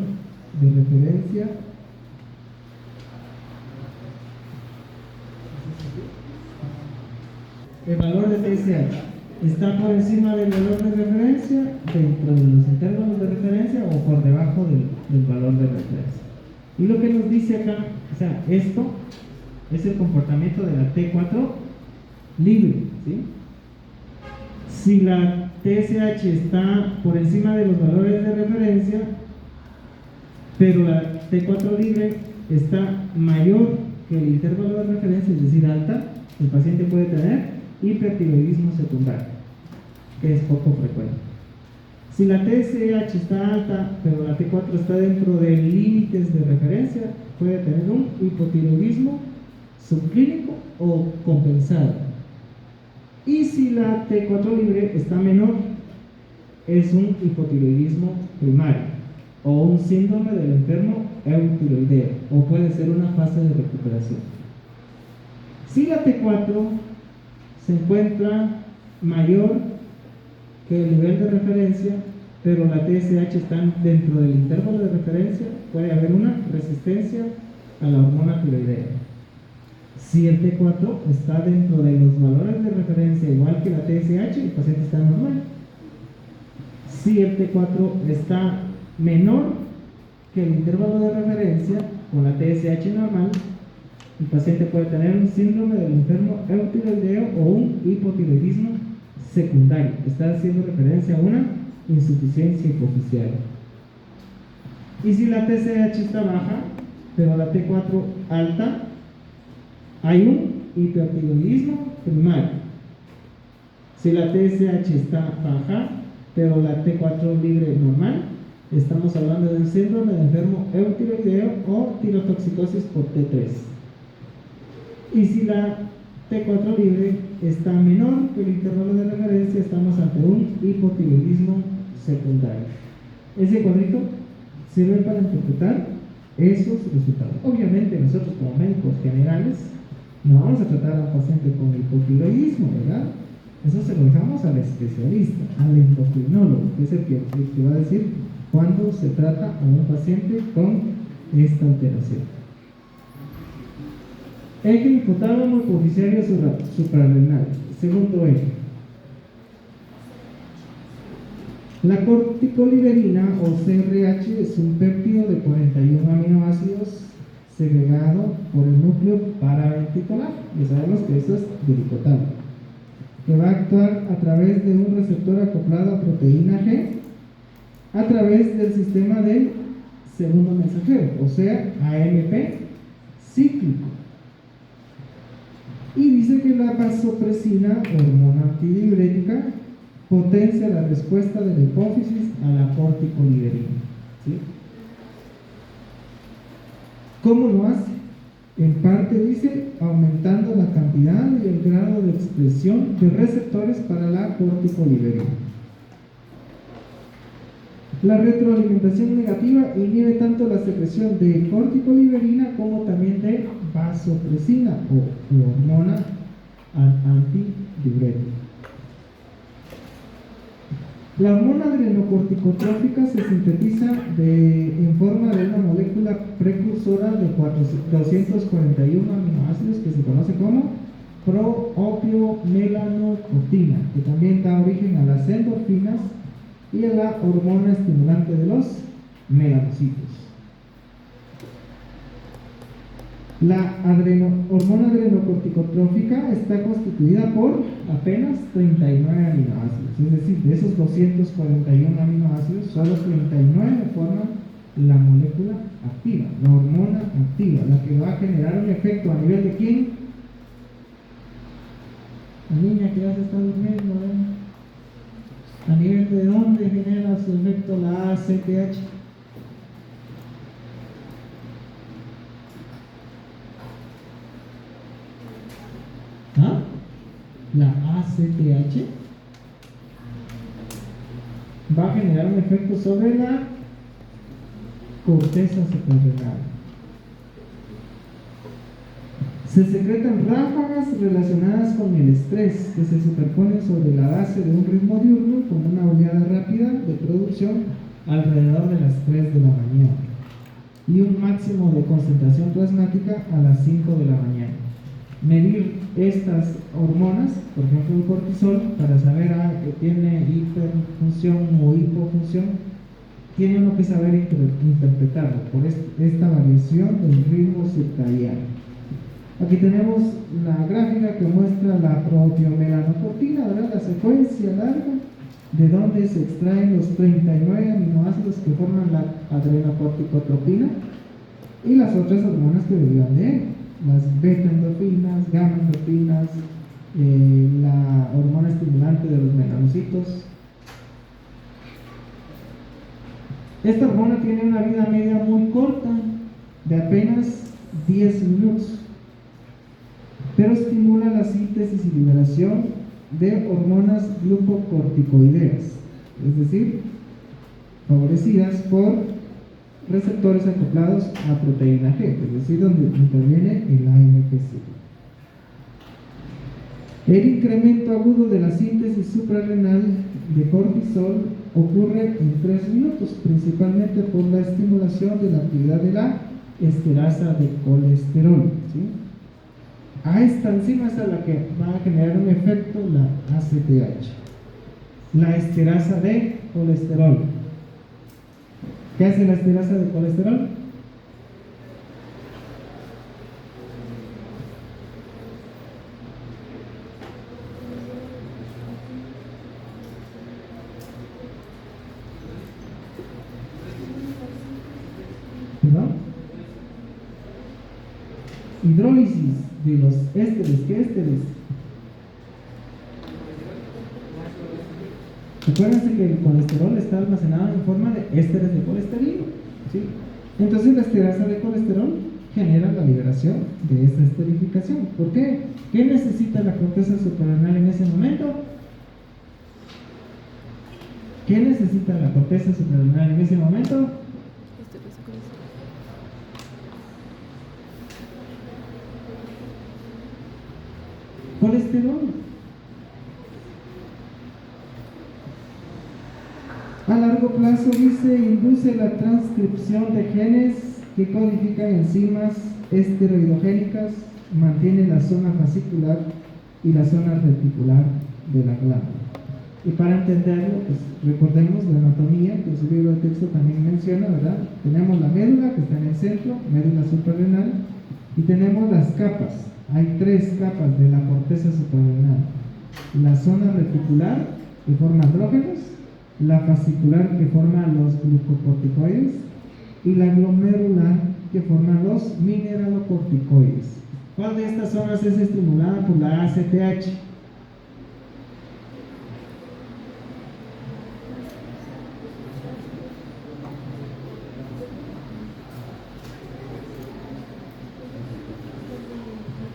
de referencia. El valor de TSH está por encima del valor de referencia, dentro de los intervalos de referencia o por debajo del valor de referencia. Y lo que nos dice acá, o sea, esto es el comportamiento de la T4 libre, ¿sí? Si la TSH está por encima de los valores de referencia, pero la T4 libre está mayor que el intervalo de referencia, es decir, alta, el paciente puede tener hipertiroidismo secundario, que es poco frecuente. Si la TSH está alta, pero la T4 está dentro de límites de referencia, puede tener un hipotiroidismo subclínico o compensado. Y si la T4 libre está menor, es un hipotiroidismo primario o un síndrome del enfermo eutiroideo, o puede ser una fase de recuperación. Si la T4 se encuentra mayor que el nivel de referencia, pero la TSH está dentro del intervalo de referencia, puede haber una resistencia a la hormona tiroidea. Si el T4 está dentro de los valores de referencia igual que la TSH, el paciente está normal. Si el T4 está menor que el intervalo de referencia con la TSH normal, el paciente puede tener un síndrome del enfermo eutiroideo o un hipotiroidismo secundario. Está haciendo referencia a una insuficiencia hipoficial. Y si la TSH está baja, pero la T4 alta, hay un hipertiroidismo primario. Si la TSH está baja, pero la T4 libre normal, estamos hablando de un síndrome de enfermo eutiroideo o tirotoxicosis por T3. Y si la T4 libre está menor que el intervalo de referencia, estamos ante un hipotiroidismo secundario. Ese cuadrito sirve para interpretar esos resultados. Obviamente nosotros como médicos generales no vamos a tratar a un paciente con hipotiroidismo, ¿verdad? Eso se lo dejamos al especialista, al endocrinólogo, que es el que va a decir cuándo se trata a un paciente con esta alteración. Eje hipotálamo hipofisiario suprarrenal. Segundo eje. La corticoliberina o CRH es un péptido de 41 aminoácidos segregado por el núcleo paraventricular. Ya sabemos que eso es del hipotálamo. que va a actuar a través de un receptor acoplado a proteína G a través del sistema de segundo mensajero, o sea, AMP cíclico. Y dice que la vasopresina, hormona antidiurética, potencia la respuesta de la hipófisis a la corticoliberina. ¿Sí? ¿Cómo lo hace? En parte dice aumentando la cantidad y el grado de expresión de receptores para la corticoliberina. La retroalimentación negativa inhibe tanto la secreción de corticoliberina como también de vasopresina o hormona antidiurética. La hormona adrenocorticotrófica se sintetiza en forma de una molécula precursora de 241 aminoácidos que se conoce como proopiomelanocortina, que también da origen a las endorfinas y a la hormona estimulante de los melanocitos. La hormona adrenocorticotrófica está constituida por apenas 39 aminoácidos, es decir, de esos 241 aminoácidos, solo 39 forman la molécula activa, la hormona activa, la que va a generar un efecto a nivel de ¿quién? La niña que ya se está durmiendo, ¿A nivel de dónde genera su efecto la ACTH? ¿Ah? La ACTH va a generar un efecto sobre la corteza suprarrenal. Se secretan ráfagas relacionadas con el estrés que se superponen sobre la base de un ritmo diurno con una oleada rápida de producción alrededor de las 3 de la mañana y un máximo de concentración plasmática a las 5 de la mañana. Medir estas hormonas, por ejemplo el cortisol, para saber que tiene hiperfunción o hipofunción, tiene uno que saber interpretarlo por esta variación del ritmo circadiano. Aquí tenemos la gráfica que muestra la proopiomelanocortina, ¿verdad? La secuencia larga de donde se extraen los 39 aminoácidos que forman la adrenocorticotropina y las otras hormonas que derivan de él, las beta-endorfinas, gamma-endorfinas, la hormona estimulante de los melanocitos. Esta hormona tiene una vida media muy corta, de apenas 10 minutos, pero estimula la síntesis y liberación de hormonas glucocorticoideas, es decir, favorecidas por receptores acoplados a proteína G, es decir, donde interviene el AMPC. El incremento agudo de la síntesis suprarrenal de cortisol ocurre en 3 minutos, principalmente por la estimulación de la actividad de la esterasa de colesterol, ¿sí? A esta enzima es a la que va a generar un efecto la ACTH, la esterasa de colesterol. ¿Qué hace la esterasa de colesterol? ¿Perdón? Hidrólisis de los ésteres. ¿Qué ésteres? Acuérdense que el colesterol está almacenado en forma de ésteres de colesterol, ¿sí? Entonces la esterasa de colesterol genera la liberación de esta esterificación. ¿Por qué? ¿Qué necesita la corteza suprarrenal en ese momento? ¿Qué necesita la corteza suprarrenal en ese momento? Colesterol. A largo plazo, dice, induce la transcripción de genes que codifican enzimas esteroidogénicas, mantiene la zona fascicular y la zona reticular de la glándula. Y para entenderlo, pues recordemos la anatomía que su libro de texto también menciona, ¿verdad? Tenemos la médula que está en el centro, médula suprarrenal, y tenemos las capas. Hay 3 capas de la corteza suprarrenal. la zona reticular que forma andrógenos, la fascicular que forma los glucocorticoides y la glomerular que forma los mineralocorticoides. ¿Cuál de estas zonas es estimulada por la ACTH?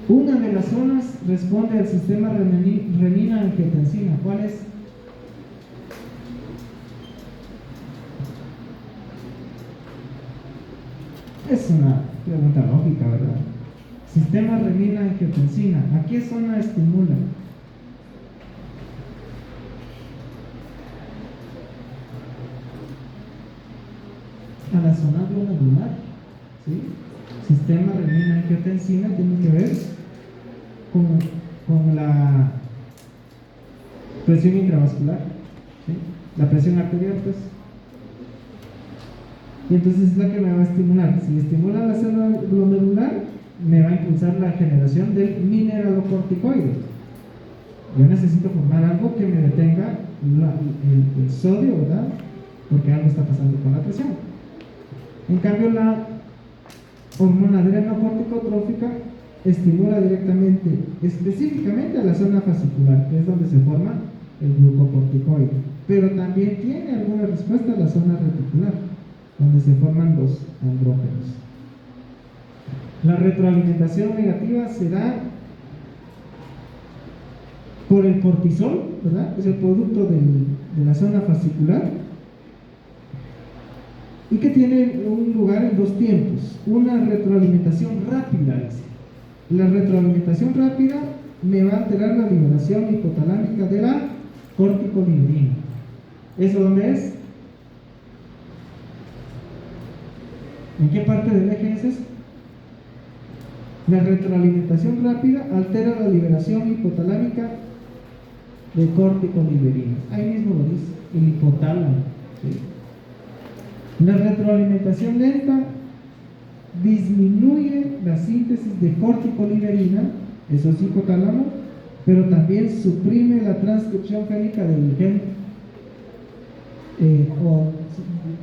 Una de las zonas responde al sistema renina-angiotensina. ¿Cuál es? Es una pregunta lógica, ¿verdad? Sistema renina-angiotensina. ¿A qué zona estimula? A la zona glomerular, ¿sí? Sistema renina-angiotensina tiene que ver con la presión intravascular, ¿sí? La presión arterial, pues. Y entonces es la que me va a estimular. Si estimula la célula glomerular, me va a impulsar la generación del mineralocorticoide. Yo necesito formar algo que me detenga el sodio, ¿verdad? Porque algo está pasando con la presión. En cambio, la hormona adrenocorticotrófica estimula directamente, específicamente a la zona fascicular, que es donde se forma el glucocorticoide, pero también tiene alguna respuesta a la zona reticular, donde se forman los andrógenos. La retroalimentación negativa se da por el cortisol, ¿verdad? Es el producto de la zona fascicular y que tiene un lugar en dos tiempos. Una retroalimentación rápida, dice. La retroalimentación rápida me va a alterar la liberación hipotalámica de la corticolinerina. ¿Eso dónde es? ¿En qué parte del eje es eso? La retroalimentación rápida altera la liberación hipotalámica de corticolinerina. Ahí mismo lo dice, el hipotálamo, ¿sí? La retroalimentación lenta disminuye la síntesis de corticolinerina, eso es hipotálamo, pero también suprime la transcripción génica del gen o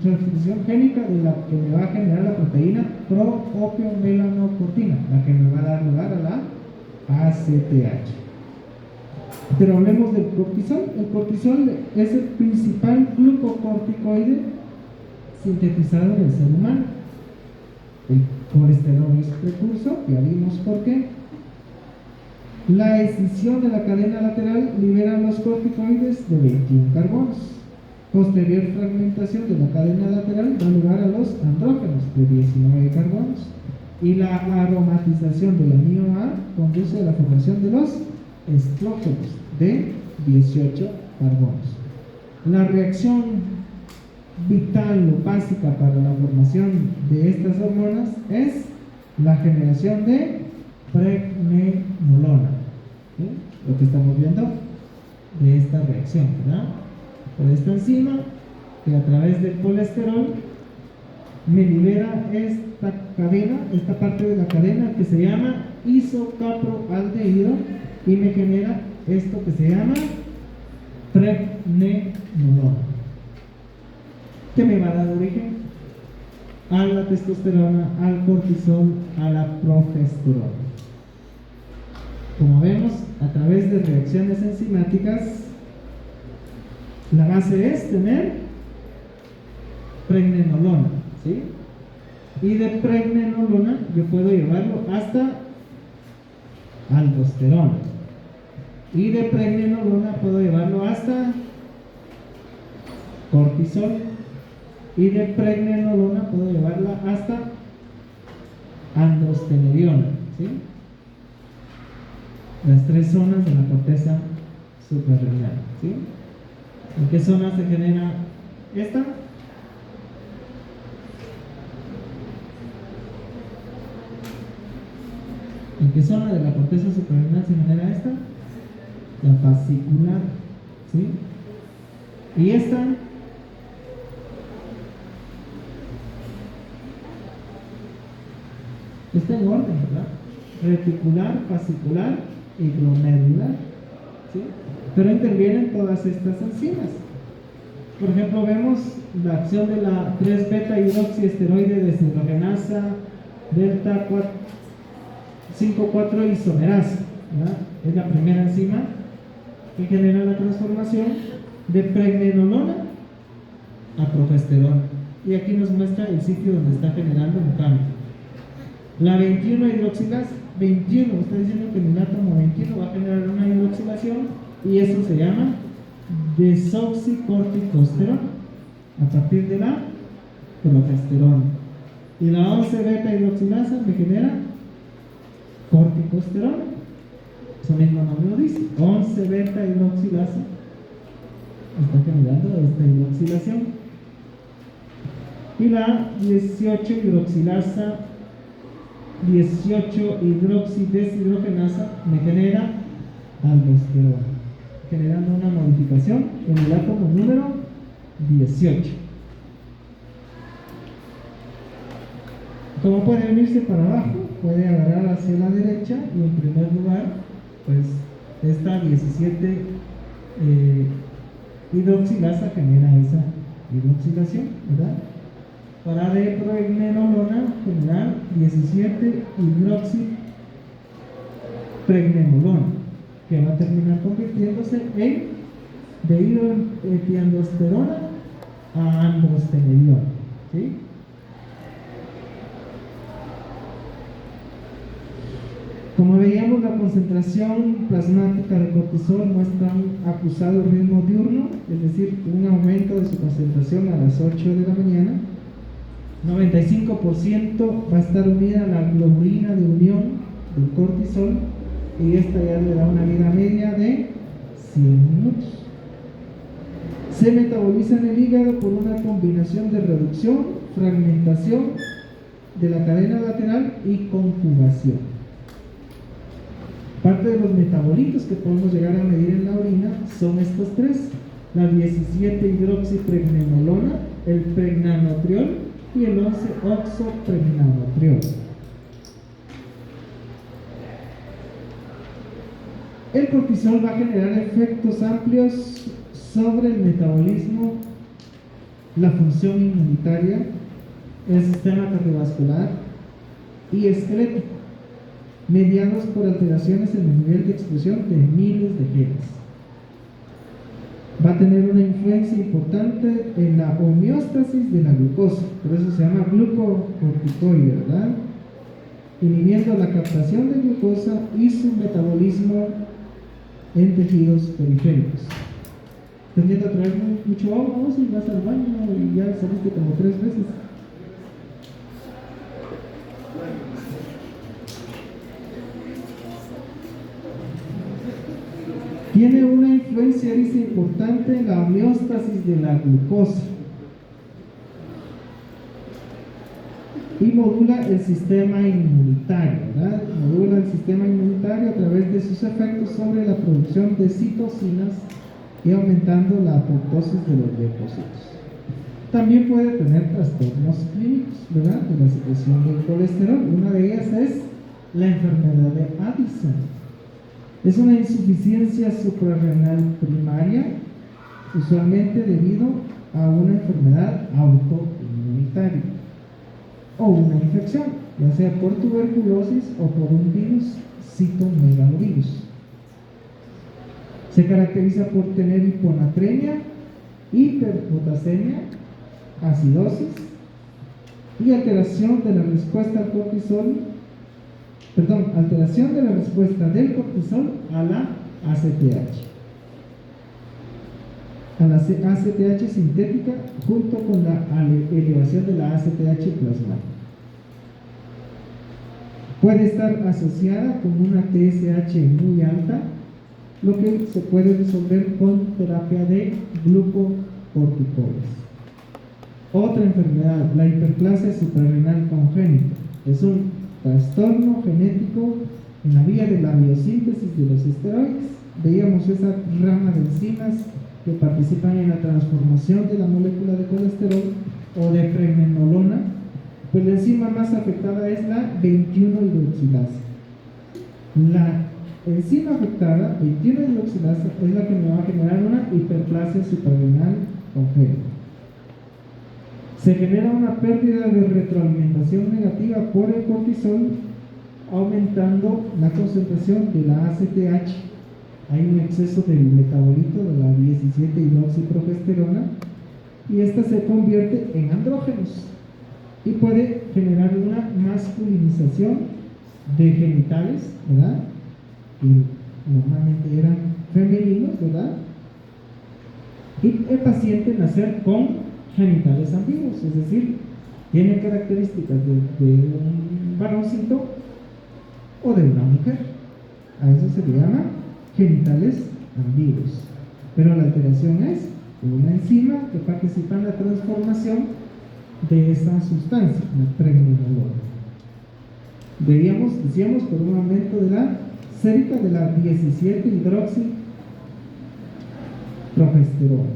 transcripción génica de la que me va a generar la proteína pro-opiomelanocortina, la que me va a dar lugar a la ACTH. Pero hablemos del cortisol. El cortisol es el principal glucocorticoide sintetizado en el ser humano. El colesterol es precursor, ya vimos por qué. La escisión de la cadena lateral libera los corticoides de 21 carbonos. Posterior fragmentación de la cadena lateral da lugar a los andrógenos de 19 carbonos. Y la aromatización del amino A conduce a la formación de los estrógenos de 18 carbonos. La reacción vital o básica para la formación de estas hormonas es la generación de pregnenolona, ¿sí? Lo que estamos viendo de esta reacción, ¿verdad? Por esta enzima que a través del colesterol me libera esta cadena, esta parte de la cadena que se llama isocaproaldehído y me genera esto que se llama pregnenolona, que me va a dar origen a la testosterona, al cortisol, a la progesterona. Como vemos, a través de reacciones enzimáticas, la base es tener pregnenolona, ¿sí? Y de pregnenolona yo puedo llevarlo hasta aldosterona. Y de pregnenolona puedo llevarlo hasta cortisol. Y de pregnenolona puedo llevarla hasta androstenediona, ¿sí? Las tres zonas de la corteza suprarrenal, ¿sí? ¿En qué zona se genera esta? ¿En qué zona de la corteza suprarrenal se genera esta? La fascicular, ¿sí? Y esta está en orden, ¿verdad? Reticular, fascicular y glomerular, ¿sí? pero intervienen todas estas enzimas. Por ejemplo, vemos la acción de la 3-beta hidroxiesteroide deshidrogenasa delta 5,4 isomerasa, ¿verdad? Es la primera enzima que genera la transformación de pregnenolona a progesterona. Y aquí nos muestra el sitio donde está generando un cambio. La 21 hidroxilasa, 21, está diciendo que en el átomo 21 va a generar una hidroxilación y eso se llama desoxicorticosterona a partir de la progesterona. Y la 11 beta hidroxilasa me genera corticosterona. Su mismo nombre lo dice. 11 beta hidroxilasa está generando esta hidroxilación. Y la 18 hidroxilasa, 18 hidroxideshidrogenasa me genera aldosterona, generando una modificación en el átomo número 18. Como puede venirse para abajo, puede agarrar hacia la derecha y en primer lugar, pues esta 17 hidroxilasa genera esa hidroxilación, ¿verdad? Para de pregnenolona generar 17 hidroxipregnenolona, que va a terminar convirtiéndose en dehidroepiandrosterona a androstenediona, ¿sí? Como veíamos, la concentración plasmática de cortisol muestra un acusado ritmo diurno, es decir, un aumento de su concentración a las 8 de la mañana. 95% va a estar unida a la globulina de unión del cortisol y esta ya le da una vida media de 100 minutos. Se metaboliza en el hígado por una combinación de reducción, fragmentación de la cadena lateral y conjugación. Parte de los metabolitos que podemos llegar a medir en la orina son estos tres: la 17 hidroxipregnenolona, el pregnanotriol y el 11-oxopregnanotriol. El cortisol va a generar efectos amplios sobre el metabolismo, la función inmunitaria, el sistema cardiovascular y esquelético, mediados por alteraciones en el nivel de expresión de miles de genes. Va a tener una influencia importante en la homeostasis de la glucosa, por eso se llama glucocorticoide, ¿verdad? Inhibiendo la captación de glucosa y su metabolismo en tejidos periféricos. Estás yendo a traer mucho agua, vos, y vas al baño y ya saliste como 3 veces. Tiene una influencia, dice, importante en la homeostasis de la glucosa y modula el sistema inmunitario, ¿verdad? Modula el sistema inmunitario a través de sus efectos sobre la producción de citocinas y aumentando la apoptosis de los leucocitos. También puede tener trastornos clínicos, ¿verdad?, de la secreción del colesterol. Una de ellas es la enfermedad de Addison. Es una insuficiencia suprarrenal primaria, usualmente debido a una enfermedad autoinmunitaria o una infección, ya sea por tuberculosis o por un virus, citomegalovirus. Se caracteriza por tener hiponatremia, hiperpotasemia, acidosis y alteración de la respuesta al cortisol. Alteración de la respuesta del cortisol a la ACTH. A la ACTH sintética junto con la elevación de la ACTH plasmática. Puede estar asociada con una TSH muy alta, lo que se puede resolver con terapia de glucocorticoides. Otra enfermedad, la hiperplasia suprarrenal congénita, es un trastorno genético en la vía de la biosíntesis de los esteroides. Veíamos esa rama de enzimas que participan en la transformación de la molécula de colesterol o de pregnenolona. Pues la enzima más afectada es la 21 hidroxilasa. La enzima afectada, 21-hidroxilasa, es la que me va a generar una hiperplasia suprarrenal congénita. Se genera una pérdida de retroalimentación negativa por el cortisol, aumentando la concentración de la ACTH. Hay un exceso del metabolito de la 17-hidroxiprogesterona y esta se convierte en andrógenos y puede generar una masculinización de genitales, ¿verdad? Que normalmente eran femeninos, ¿verdad? Y el paciente nacer con genitales ambiguos, es decir, tiene características de un varoncito o de una mujer. A eso se le llama genitales ambiguos. Pero la alteración es una enzima que participa en la transformación de esta sustancia, la pregnenolona. Decíamos por un aumento de la sérica de la 17-hidroxiprogesterona.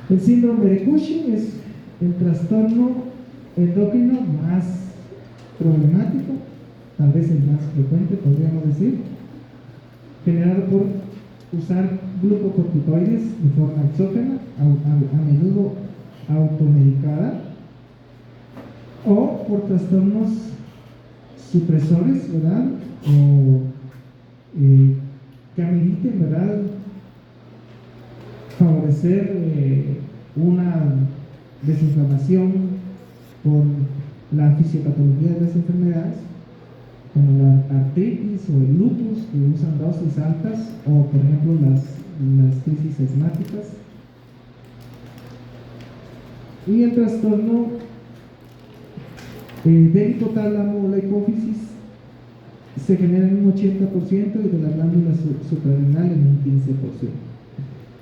El síndrome de Cushing es el trastorno endocrino más problemático, tal vez el más frecuente, podríamos decir, generado por usar glucocorticoides de forma exógena, a menudo automedicada, o por trastornos supresores, ¿verdad? O que ameriten, ¿verdad?, favorecer una desinflamación por la fisiopatología de las enfermedades, como la artritis o el lupus, que usan dosis altas, o por ejemplo las crisis asmáticas. Y el trastorno del hipotálamo o la hipófisis se genera en un 80% y de la glándula suprarrenal en un 15%.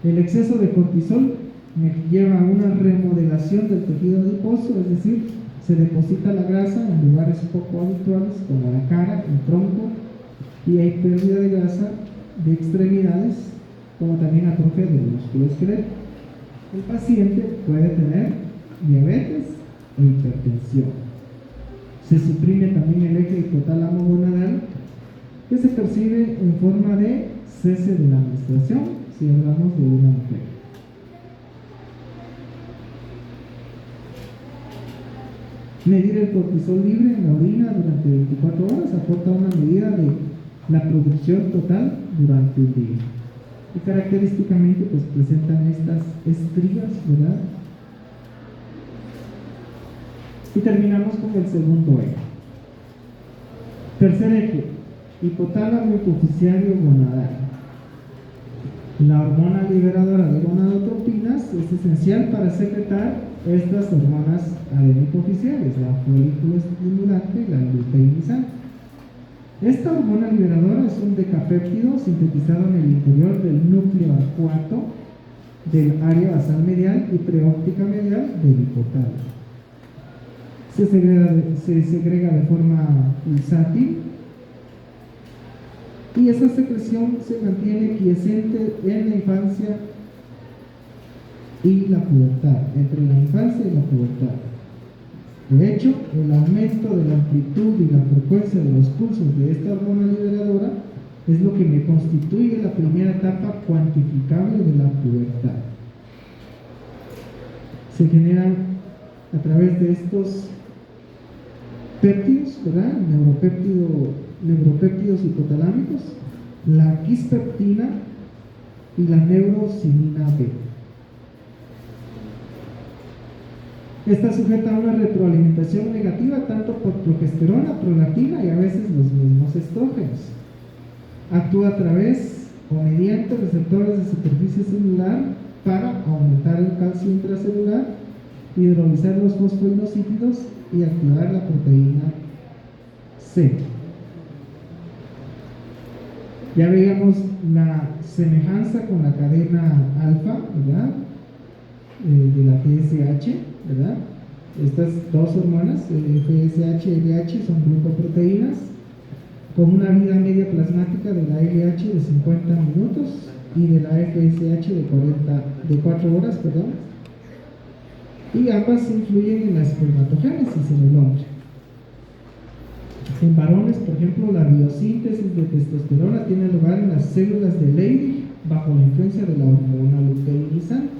El exceso de cortisol me lleva a una remodelación del tejido adiposo, es decir, se deposita la grasa en lugares poco habituales como la cara, el tronco, y hay pérdida de grasa de extremidades, como también atrofia del músculo esquelético. El paciente puede tener diabetes e hipertensión. Se suprime también el eje hipotálamo gonadal, que se percibe en forma de cese de la menstruación si hablamos de una mujer. Medir el cortisol libre en la orina durante 24 horas aporta una medida de la producción total durante el día. Y característicamente pues presentan estas estrías, ¿verdad? Y terminamos con el segundo eje. Tercer eje, hipotálamo hipoficiario gonadal. La hormona liberadora de gonadotropinas es esencial para secretar estas hormonas adenohipoficiales, la folículo estimulante y la luteinizante. Esta hormona liberadora es un decapéptido sintetizado en el interior del núcleo arcuato del área basal medial y preóptica medial del hipotálamo. Se segrega de forma pulsátil y esa secreción se mantiene quiescente en la infancia y la pubertad, entre la infancia y la pubertad. De hecho, el aumento de la amplitud y la frecuencia de los pulsos de esta hormona liberadora es lo que me constituye la primera etapa cuantificable de la pubertad. Se generan a través de estos péptidos, ¿verdad? Neuropéptidos hipotalámicos, la quispeptina y la neurosimina B. Está sujeta a una retroalimentación negativa tanto por progesterona, prolactina y a veces los mismos estrógenos. Actúa a través o mediante receptores de superficie celular para aumentar el calcio intracelular, hidrolizar los fosfoinosítidos y activar la proteína C. Ya veíamos la semejanza con la cadena alfa, ¿verdad? De la TSH, ¿verdad? Estas dos hormonas, FSH y LH, son glucoproteínas con una vida media plasmática de la LH de 50 minutos y de la FSH de 4 horas, perdón. Y ambas influyen en la espermatogénesis en el hombre. En varones, por ejemplo, la biosíntesis de testosterona tiene lugar en las células de Leydig bajo la influencia de la hormona luteinizante.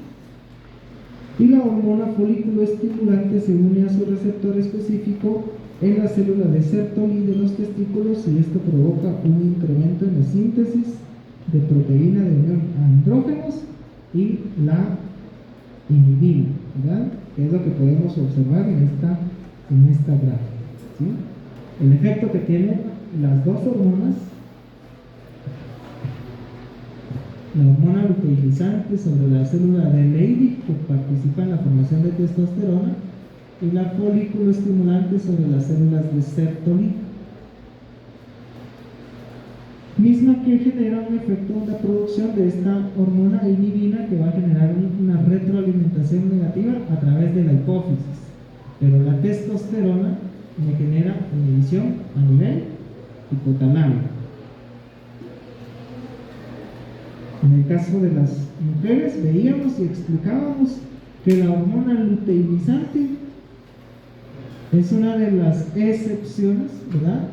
Y la hormona folículo estimulante se une a su receptor específico en la célula de Sertoli de los testículos, y esto provoca un incremento en la síntesis de proteína de unión a andrógenos y la inhibina, ¿verdad? Que es lo que podemos observar en esta gráfica, ¿sí? El efecto que tienen las dos hormonas, la hormona luteinizante sobre la célula de Leydig, que participa en la formación de testosterona, y la folículo estimulante sobre las células de Sertoli, misma que genera un efecto en la producción de esta hormona inhibina, que va a generar una retroalimentación negativa a través de la hipófisis. Pero la testosterona me genera inhibición a nivel hipotalámico. En el caso de las mujeres, veíamos y explicábamos que la hormona luteinizante es una de las excepciones, ¿verdad?,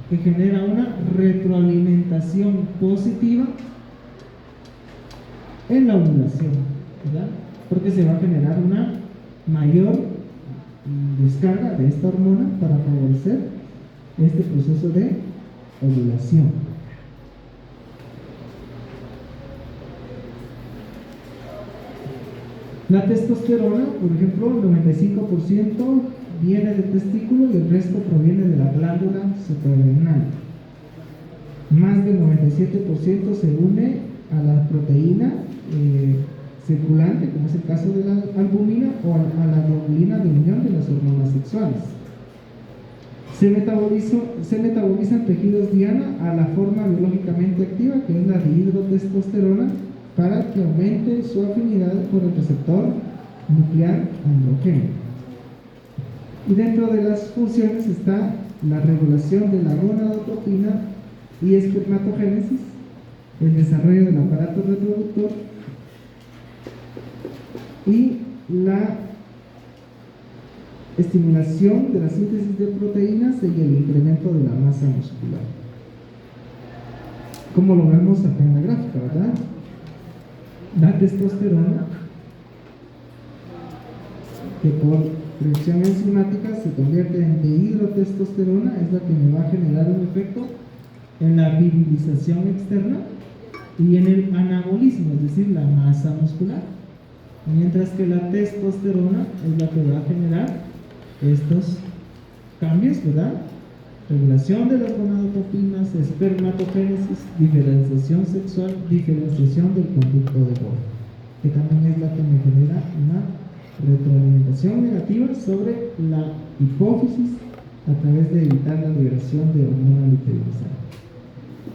que genera una retroalimentación positiva en la ovulación, ¿verdad?, porque se va a generar una mayor descarga de esta hormona para favorecer este proceso de ovulación. La testosterona, por ejemplo, el 95% viene del testículo y el resto proviene de la glándula suprarrenal. Más del 97% se une a la proteína circulante, como es el caso de la albumina, o a la globulina de unión de las hormonas sexuales. Se metabolizan tejidos diana a la forma biológicamente activa, que es la dihidrotestosterona, para que aumente su afinidad por el receptor nuclear androgénico. Y dentro de las funciones está la regulación de la gonadotropina y espermatogénesis, el desarrollo del aparato reproductor y la estimulación de la síntesis de proteínas y el incremento de la masa muscular, como lo vemos acá en la gráfica, ¿verdad? La testosterona, que por reacción enzimática se convierte en dihidrotestosterona, es la que me va a generar un efecto en la virilización externa y en el anabolismo, es decir, la masa muscular, mientras que la testosterona es la que va a generar estos cambios, ¿verdad? Regulación de las gonadotropinas, espermatogénesis, diferenciación sexual, diferenciación del conducto de Golgi, que también es la que me genera una retroalimentación negativa sobre la hipófisis a través de evitar la liberación de hormona luteinizante.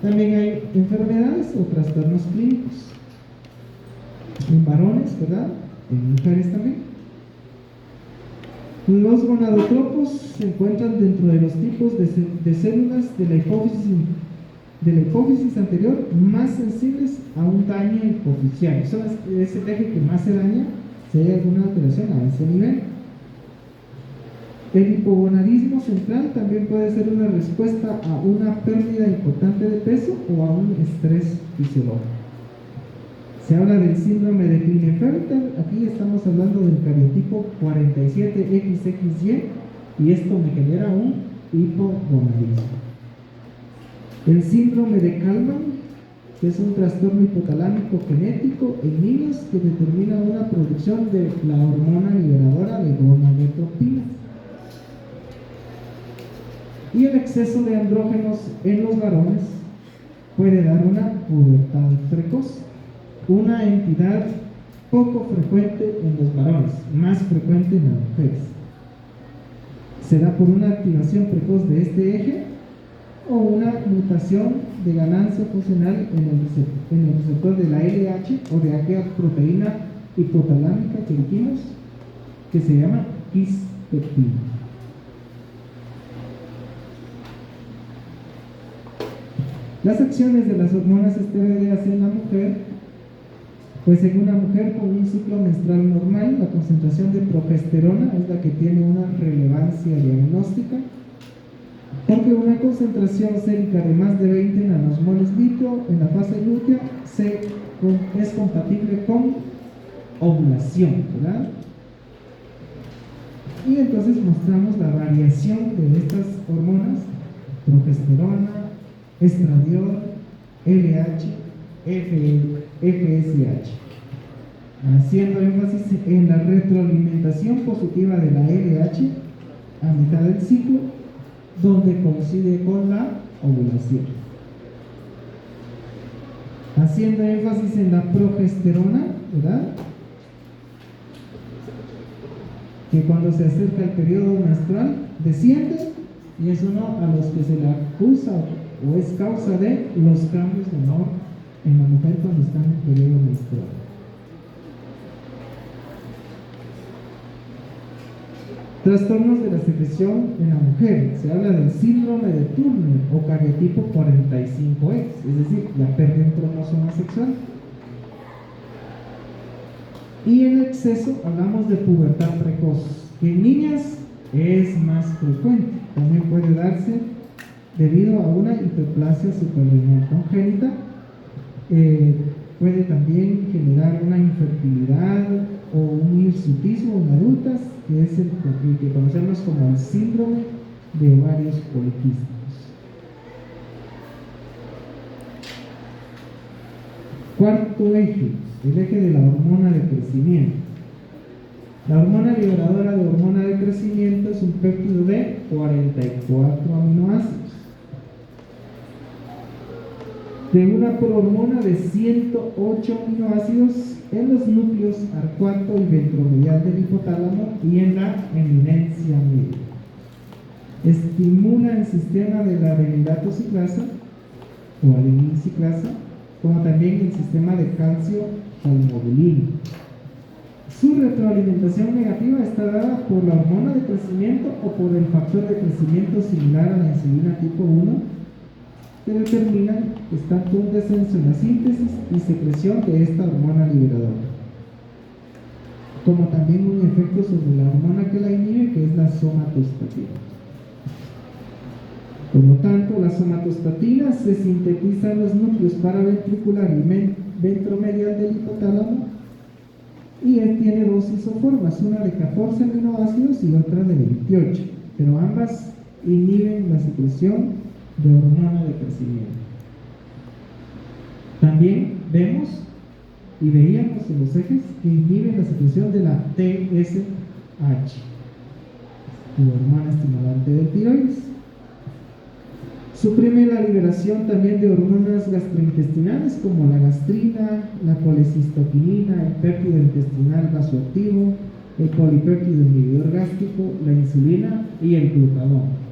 También hay enfermedades o trastornos clínicos en varones, ¿verdad?, en mujeres también. Los gonadotropos se encuentran dentro de los tipos de células de la hipófisis anterior más sensibles a un daño hipoficial. Es el eje que más se daña si hay alguna alteración a ese nivel. El hipogonadismo central también puede ser una respuesta a una pérdida importante de peso o a un estrés fisiológico. Se habla del síndrome de Klinefelter. Aquí estamos hablando del cariotipo 47XXY, y esto me genera un hipogonadismo. El síndrome de Kallmann, que es un trastorno hipotalámico genético en niños que determina una producción de la hormona liberadora de gonadotropinas. Y el exceso de andrógenos en los varones puede dar una pubertad precoz, una entidad poco frecuente en los varones, más frecuente en las mujeres. Se da por una activación precoz de este eje o una mutación de ganancia funcional en el receptor de la LH o de aquella proteína hipotalámica que dijimos que se llama quispeptina. Las acciones de las hormonas esteroideas en la mujer, pues en una mujer con un ciclo menstrual normal, la concentración de progesterona es la que tiene una relevancia diagnóstica. Porque una concentración sérica de más de 20 nanosmoles litro en la fase lútea es compatible con ovulación, ¿verdad? Y entonces mostramos la variación de estas hormonas: progesterona, estradiol, LH, FSH, haciendo énfasis en la retroalimentación positiva de la LH a mitad del ciclo, donde coincide con la ovulación. Haciendo énfasis en la progesterona, ¿verdad?, que cuando se acerca el periodo menstrual desciende, y es uno a los que se le acusa o es causa de los cambios de humor en la mujer cuando está en el periodo menstrual. Trastornos de la secreción en la mujer. Se habla del síndrome de Turner o cariotipo 45X, es decir, la pérdida en cromosoma sexual. Y en exceso hablamos de pubertad precoz, que en niñas es más frecuente. También puede darse debido a una hiperplasia suprarrenal congénita. Puede también generar una infertilidad o un hirsutismo en adultas, que es el que conocemos como el síndrome de ovarios poliquísticos. Cuarto eje, el eje de la hormona de crecimiento. La hormona liberadora de hormona de crecimiento es un péptido de 44 aminoácidos, de una prohormona de 108 aminoácidos en los núcleos arcuato y ventromedial del hipotálamo y en la eminencia media. Estimula el sistema de la adenylatociclasa o adenyl-ciclasa, como también el sistema de calcio palmodulina. Su retroalimentación negativa está dada por la hormona de crecimiento o por el factor de crecimiento similar a la insulina tipo 1, que determinan tanto un descenso en la síntesis y secreción de esta hormona liberadora, como también un efecto sobre la hormona que la inhibe, que es la somatostatina. Por lo tanto, la somatostatina se sintetiza en los núcleos paraventricular y ventromedial del hipotálamo, y tiene dos isoformas, una de 14 aminoácidos y otra de 28, pero ambas inhiben la secreción de hormona de crecimiento. También vemos y veíamos en los ejes que inhiben la secreción de la TSH, la hormona estimulante del tiroides. Suprime la liberación también de hormonas gastrointestinales como la gastrina, la colecistoquinina, el péptido intestinal vasoactivo, el polipéptido inhibidor gástrico, la insulina y el glucagón.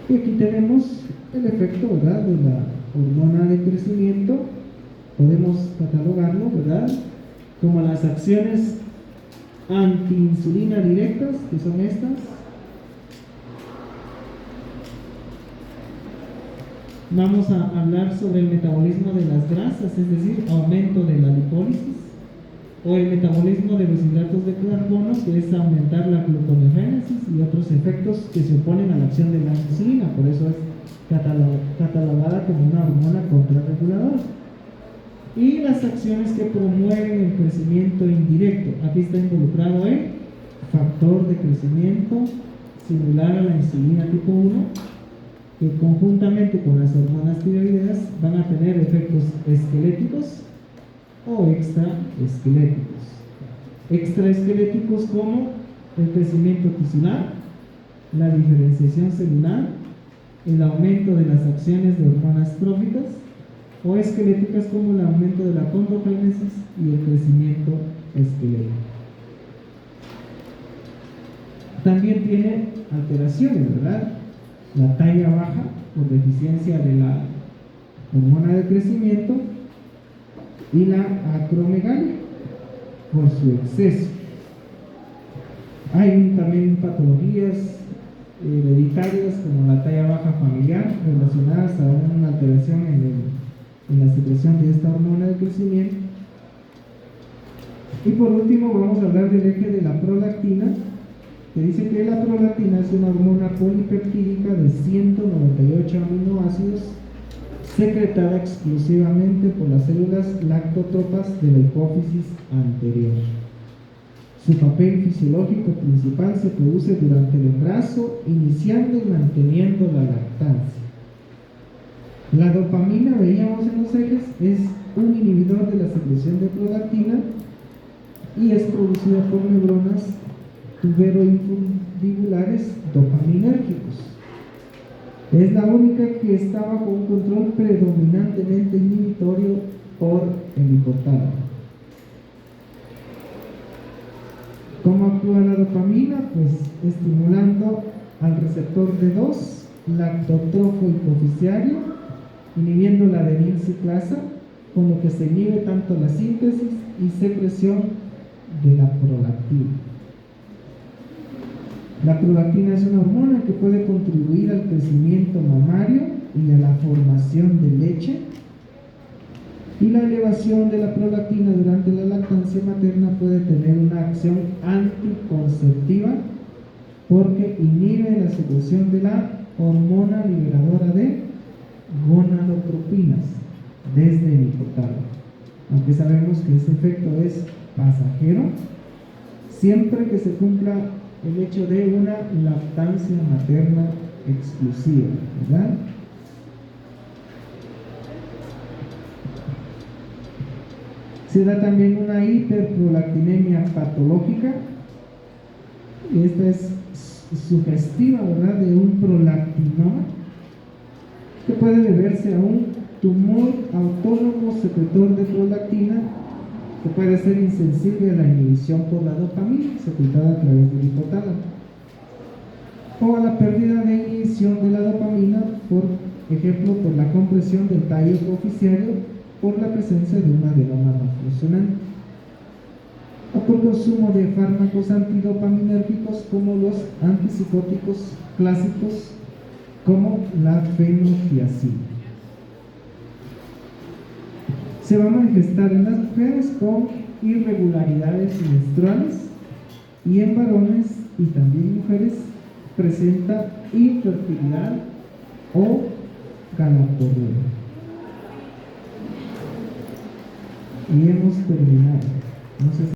Y aquí tenemos el efecto, ¿verdad?, de la hormona de crecimiento. Podemos catalogarlo, ¿verdad?, como las acciones antiinsulina directas, que son estas. Vamos a hablar sobre el metabolismo de las grasas, es decir, aumento de la lipólisis, o el metabolismo de los hidratos de carbono, que es aumentar la gluconeogénesis, y otros efectos que se oponen a la acción de la insulina. Por eso es catalogada como una hormona contrarreguladora. Y las acciones que promueven el crecimiento indirecto. Aquí está involucrado el factor de crecimiento similar a la insulina tipo 1, que conjuntamente con las hormonas tiroideas van a tener efectos esqueléticos o extraesqueléticos. Extraesqueléticos como el crecimiento tisular, la diferenciación celular, el aumento de las acciones de hormonas tróficas, o esqueléticas como el aumento de la condrogénesis y el crecimiento esquelético. También tiene alteraciones, ¿verdad? La talla baja por deficiencia de la hormona de crecimiento y la acromegalia por su exceso. Hay también patologías hereditarias como la talla baja familiar relacionadas a una alteración en la secreción de esta hormona de crecimiento. Y por último vamos a hablar del eje de la prolactina, que dice que la prolactina es una hormona polipeptídica de 198 aminoácidos secretada exclusivamente por las células lactotropas de la hipófisis anterior. Su papel fisiológico principal se produce durante el embarazo, iniciando y manteniendo la lactancia. La dopamina, veíamos en los ejes, es un inhibidor de la secreción de prolactina y es producida por neuronas tuberoinfundibulares dopaminérgicos. Es la única que está bajo un control predominantemente inhibitorio por el hipotálamo. ¿Cómo actúa la dopamina? Pues estimulando al receptor D2, lactotrofo hipofisiario, inhibiendo la adenilciclasa, con lo que se inhibe tanto la síntesis y secreción de la prolactina. La prolactina es una hormona que puede contribuir al crecimiento mamario y a la formación de leche, y la elevación de la prolactina durante la lactancia materna puede tener una acción anticonceptiva porque inhibe la secreción de la hormona liberadora de gonadotropinas desde el hipotálamo. Aunque sabemos que ese efecto es pasajero, siempre que se cumpla el hecho de una lactancia materna exclusiva, ¿verdad? Se da también una hiperprolactinemia patológica, y esta es sugestiva, ¿verdad?, de un prolactinoma que puede deberse a un tumor autónomo secretor de prolactina que puede ser insensible a la inhibición por la dopamina secretada a través del hipotálamo, o a la pérdida de inhibición de la dopamina, por ejemplo, por la compresión del tallo hipofisiario por la presencia de un adenoma no funcionante, o por consumo de fármacos antidopaminérgicos como los antipsicóticos clásicos como la fenotiazina. Se va a manifestar en las mujeres con irregularidades menstruales, y en varones y también mujeres presenta infertilidad o galaporrea. Y hemos terminado. No sé si